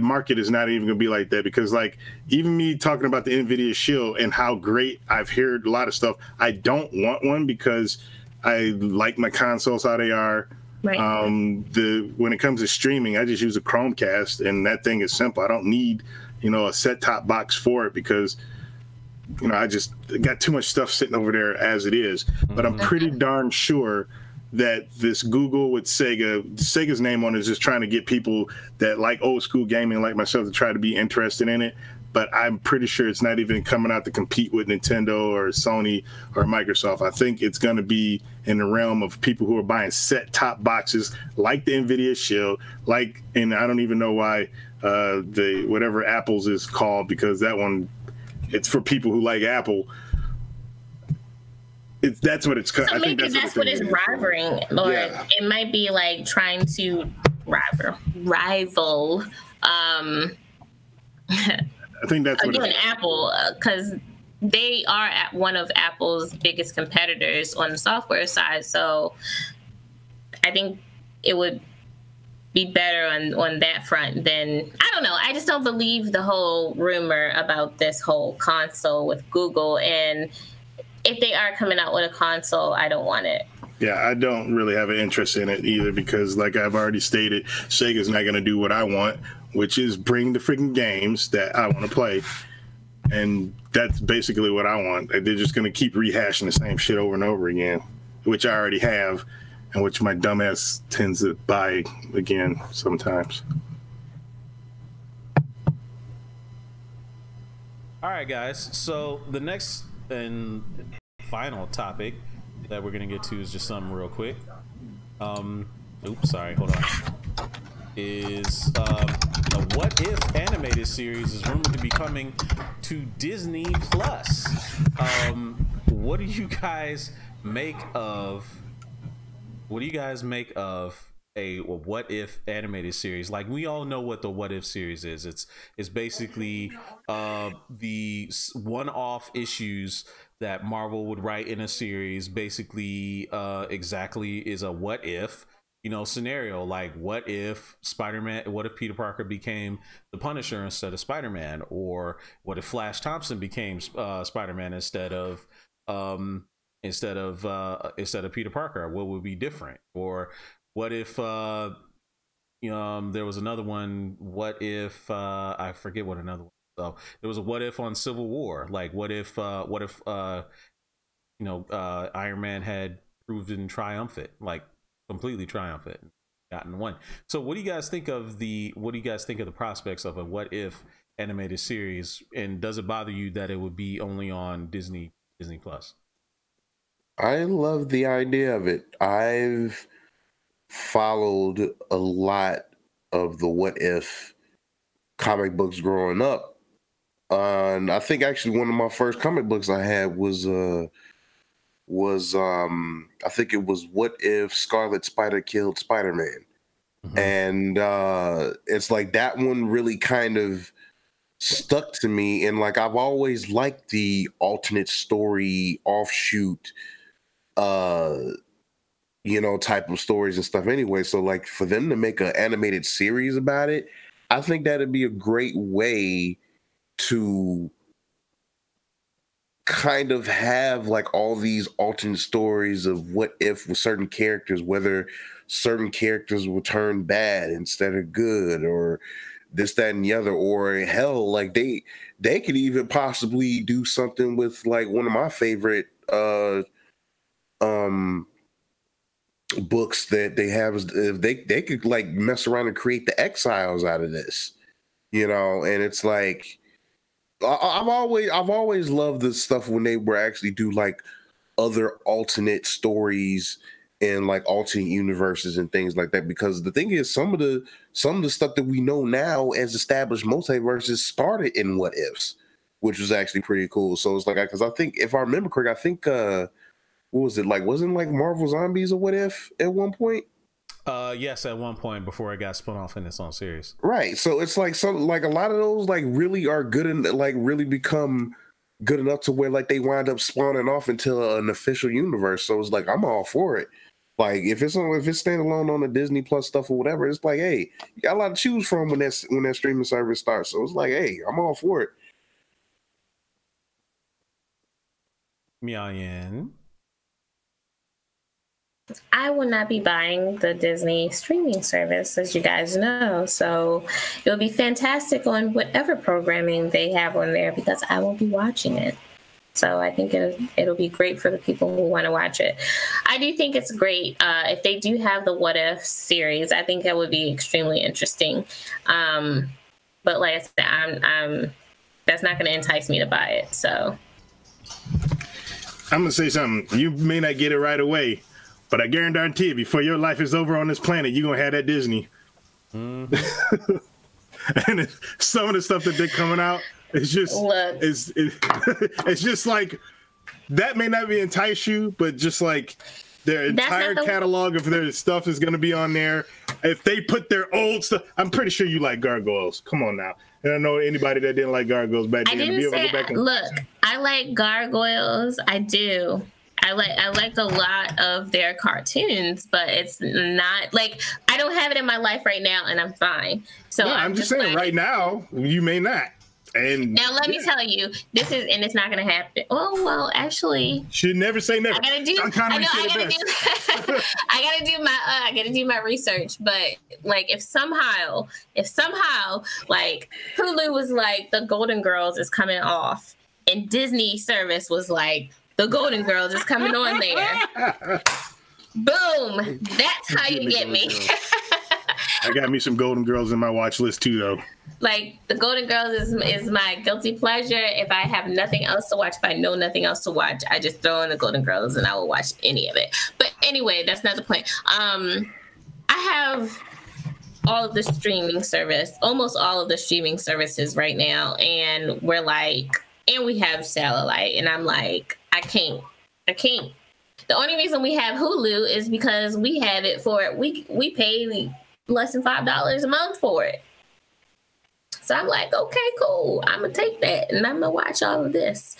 market is not even going to be like that, because like even me talking about the NVIDIA Shield and how great I've heard a lot of stuff, I don't want one because I like my consoles how they are. Right. When it comes to streaming, I just use a Chromecast, and that thing is simple. I don't need a set-top box for it because, I just got too much stuff sitting over there as it is. But I'm pretty darn sure that this Google with Sega's name on it is just trying to get people that like old school gaming like myself to try to be interested in it. But I'm pretty sure it's not even coming out to compete with Nintendo or Sony or Microsoft. I think it's going to be in the realm of people who are buying set-top boxes like the NVIDIA Shield, and I don't even know why the whatever Apple's is called, because that one, it's for people who like Apple. That's what it's. So I think that's what it's rivaling, or it might be like trying to rival. I think that's again Apple, because they are at one of Apple's biggest competitors on the software side. So I think it would be better on that front than, I don't know. I just don't believe the whole rumor about this whole console with Google. And if they are coming out with a console, I don't want it. Yeah, I don't really have an interest in it either, because like I've already stated, Sega's not going to do what I want, which is bring the freaking games that I want to play. And that's basically what I want. They're just going to keep rehashing the same shit over and over again, which I already have, and which my dumbass tends to buy again sometimes. All right, guys. So the next and final topic that we're going to get to is just something real quick. Oops, sorry, hold on. Is a What If animated series is rumored to be coming to Disney Plus. What do you guys make of a What If animated series? Like, we all know what the What If series is. It's basically the one-off issues that Marvel would write in a series. Basically, exactly is a what if scenario. Like, what if Peter Parker became the Punisher instead of Spider-Man, or what if Flash Thompson became Spider-Man instead of Peter Parker? What would be different? Or what if there was another one? What if I forget what another one. So there was a what if on Civil War. Like, what if Iron Man had proven triumphant, like completely triumphant, gotten one. So what do you guys think of the prospects of a What If animated series, and does it bother you that it would be only on Disney Plus? I love the idea of it. I've followed a lot of the What If comic books growing up. And I think actually one of my first comic books I had was I think it was What If Scarlet Spider Killed Spider-Man. Mm-hmm. And it's like that one really kind of stuck to me, and like I've always liked the alternate story offshoot type of stories and stuff anyway. So like for them to make an animated series about it, I think that'd be a great way to kind of have like all these alternate stories of what if with certain characters, whether certain characters will turn bad instead of good, or this, that, and the other, or hell, like they could even possibly do something with like one of my favorite books that they have is they could like mess around and create the Exiles out of this, and it's like I've always loved this stuff when they were actually do like other alternate stories and like alternate universes and things like that, because the thing is some of the stuff that we know now as established multiverses started in What Ifs, which was actually pretty cool. So it's like, because I think if I remember correct, I think what was it like, wasn't like Marvel Zombies a What If at one point? Yes, at one point before it got spun off in its own series. Right. So it's like some like a lot of those like really are good and like really become good enough to where like they wind up spawning off into an official universe. So it's like I'm all for it. Like if it's standalone on the Disney Plus stuff or whatever, it's like, hey, you got a lot to choose from when that streaming service starts. So it's like, hey, I'm all for it. Miayan. I will not be buying the Disney streaming service, as you guys know. So it'll be fantastic on whatever programming they have on there, because I will be watching it. So I think it'll be great for the people who want to watch it. I do think it's great if they do have the What If series. I think that would be extremely interesting. But like I said, I'm that's not going to entice me to buy it. So I'm gonna say something. You may not get it right away, but I guarantee you, before your life is over on this planet, you're gonna have that Disney. Mm-hmm. And some of the stuff that they're coming out, it's just it's just like that may not be entice you, but just like their entire catalog of their stuff is gonna be on there. If they put their old stuff, I'm pretty sure you like Gargoyles. Come on now. I don't know anybody that didn't like Gargoyles back then. I didn't say. Look, I like Gargoyles. I do. I like a lot of their cartoons, but it's not like I don't have it in my life right now, and I'm fine. So no, I'm just saying, right now you may not. And now let me tell you, it's not going to happen. Oh well, actually, should never say never. I gotta do my research. But like, if somehow, like Hulu was like the Golden Girls is coming off, and Disney service was like the Golden Girls is coming on there. Boom! That's how you get me. I got me some Golden Girls in my watch list too, though. Like the Golden Girls is my guilty pleasure. If I have nothing else to watch, if I know nothing else to watch, I just throw in the Golden Girls and I will watch any of it. But anyway, that's not the point. I have almost all of the streaming services right now, and we have satellite, and I'm like, I can't. The only reason we have Hulu is because we have it for it. We pay less than $5 a month for it. So I'm like, okay, cool. I'm going to take that and I'm going to watch all of this.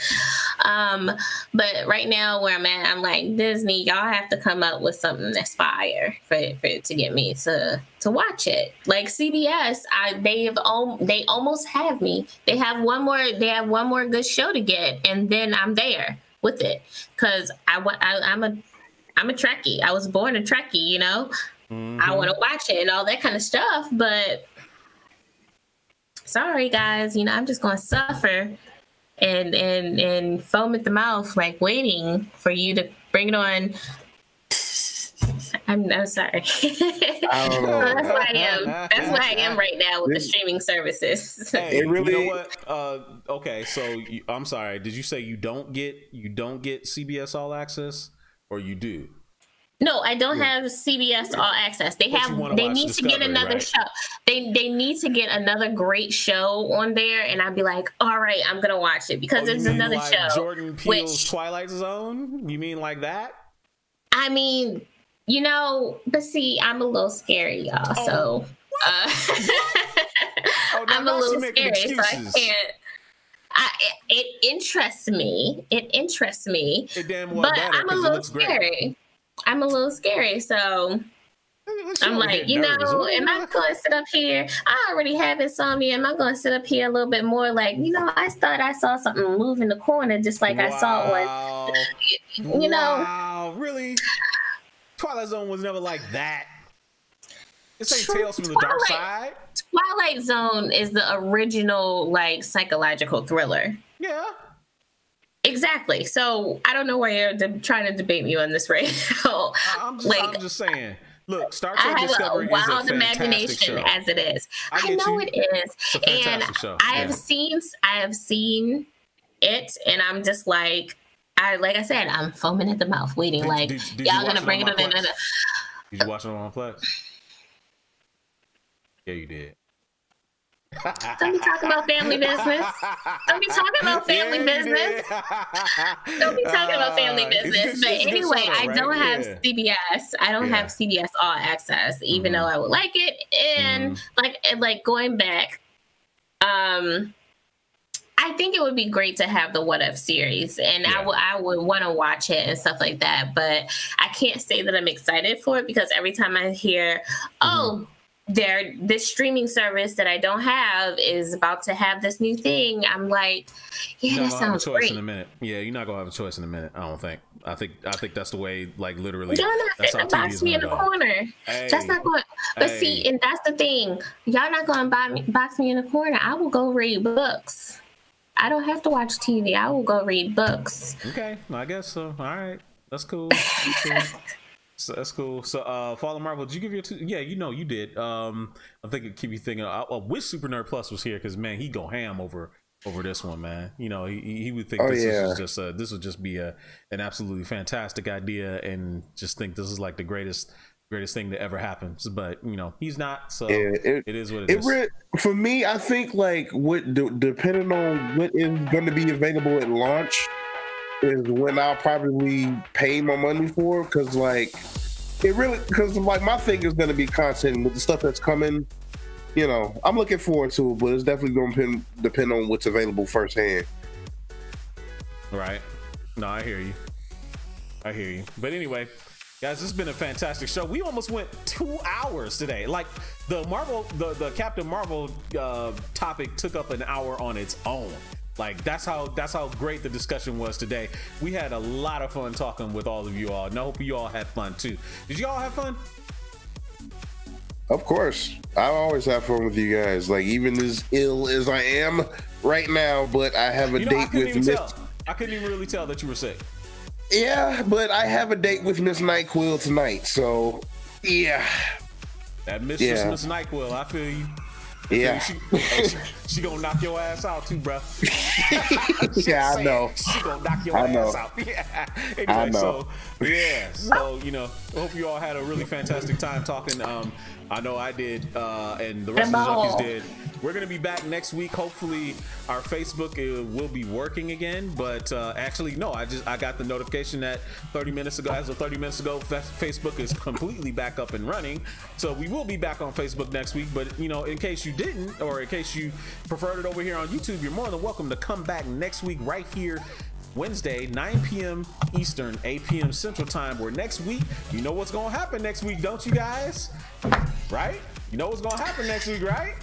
But right now where I'm at, I'm like, Disney, y'all have to come up with something that's fire for it to get me to watch it. Like CBS, they almost have me. They have one more good show to get, and then I'm there with it. Because I'm a Trekkie. I was born a Trekkie, you know? Mm-hmm. I want to watch it and all that kind of stuff, but sorry guys, I'm just gonna suffer and foam at the mouth, like waiting for you to bring it on. I'm sorry. I don't know. That's where I am. That's where I am right now with the streaming services. Hey, It really- you know what? Okay, so I'm sorry. Did you say you don't get CBS All Access, or you do? No, I don't have CBS All Access. They need to get another show. They need to get another great show on there, and I'd be like, all right, I'm gonna watch it because it's another like show. Jordan Peele's Twilight Zone? You mean like that? I mean, you know, but see, I'm a little scary, y'all. So I'm a little scary, so I can't. It interests me. It interests me. It damn well but better, I'm a little scary. I'm a little scary, so I'm like, you know, am I going to sit up here? I already have insomnia. Am I going to sit up here a little bit more? Like, you know, I thought I saw something move in the corner, just like I saw one. You know, wow, really? Twilight Zone was never like that. This ain't Tales from the Dark Side. Twilight Zone is the original, like, psychological thriller. Yeah. Exactly. So I don't know why you're trying to debate me on this right now. I'm just saying. Look, Star Trek I have Discovery a wild is a imagination show. as it is. I know it is, and show. I have seen it, and I'm just like I said, I'm foaming at the mouth, waiting. Did y'all gonna bring it in? Did you watch it on Plex? Yeah, you did. Don't be talking about family business. Don't be talking about family business. Don't be talking about family business. But anyway, I don't have CBS. I don't have CBS All Access, even though I would like it. And like going back, I think it would be great to have the What If series, and I would want to watch it and stuff like that. But I can't say that I'm excited for it because every time I hear, this streaming service that I don't have is about to have this new thing, I'm like, yeah, that sounds great. In a minute. Yeah, you're not gonna have a choice in a minute. I don't think. I think that's the way. Like literally, y'all not finna box me in the corner. Hey, that's not going. But see, and that's the thing. Y'all not gonna box me in the corner. I will go read books. I don't have to watch TV. I will go read books. Okay, I guess so. All right, that's cool. So that's cool. So, Fallen Marvel, did you give your two? Yeah, you know you did. I think it keep you thinking. I wish Super Nerd Plus was here because man, he go ham over this one, man. You know, he would think this would just be an absolutely fantastic idea, and just think this is like the greatest thing that ever happens. But you know, he's not. So it is what it is. For me, I think like depending on what is going to be available at launch is when I'll probably pay my money for, because like my thing is going to be content with the stuff that's coming. You know, I'm looking forward to it, but it's definitely going to depend on what's available firsthand. Right. No, I hear you. But anyway, guys, this has been a fantastic show. We almost went 2 hours today. Like the Captain Marvel topic took up an hour on its own. Like that's how great the discussion was today. We had a lot of fun talking with all of you all, and I hope you all had fun too. Did you all have fun? Of course, I always have fun with you guys. Like even as ill as I am right now, but I have a date with Miss. I couldn't even really tell that you were sick. Yeah, but I have a date with Miss NyQuil tonight, so yeah. That Mistress Miss NyQuil, I feel you. Yeah, she gonna knock your ass out too, bro. Yeah, I know. She gonna knock your ass out. Yeah. Anyway, so you know, I hope you all had a really fantastic time talking. I know I did, and the rest of the Junkies did. We're gonna be back next week. Hopefully, our Facebook will be working again. But actually, no, I got the notification that 30 minutes ago, Facebook is completely back up and running. So we will be back on Facebook next week. But you know, in case you didn't, or in case you preferred it over here on YouTube, you're more than welcome to come back next week right here. Wednesday, 9 p.m. Eastern, 8 p.m. Central Time, where next week, you know what's going to happen next week, don't you guys? Right? You know what's going to happen next week, right?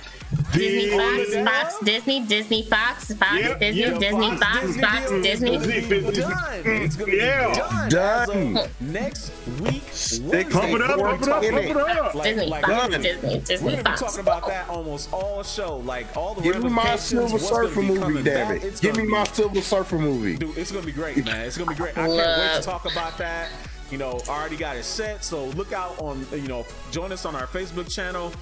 Disney, Fox, Disney, Fox, Disney, Fox, Disney. It's gonna be done. Next week, pump it up. Disney, Fox, Disney, Fox. We're talking about that almost all show, like all the. Give me my Silver Surfer movie, damn it! Give me my Silver Surfer movie. Dude, it's gonna be great, man. It's gonna be great. I can't wait to talk about that. you know, already got it set. So look out on, you know, join us on our Facebook channel,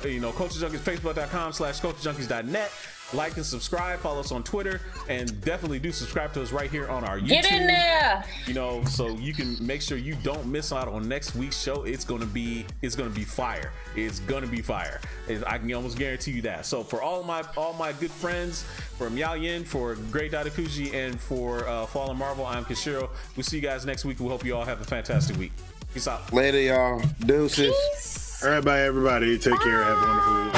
you know, Culture Junkies, facebook.com/culturejunkies.net. Like and subscribe, follow us on Twitter, and definitely do subscribe to us right here on our YouTube. Get in there, you know, so you can make sure you don't miss out on next week's show. It's gonna be fire. It's gonna be fire. I can almost guarantee you that. So for all my good friends, for Miao Yin, for Great Dadakuji, and for Fallen Marvel, I'm Kishiro. We'll see you guys next week. We hope you all have a fantastic week. Peace out. Later, y'all. Deuces. Peace. All right, bye everybody. Take care. Have a wonderful week.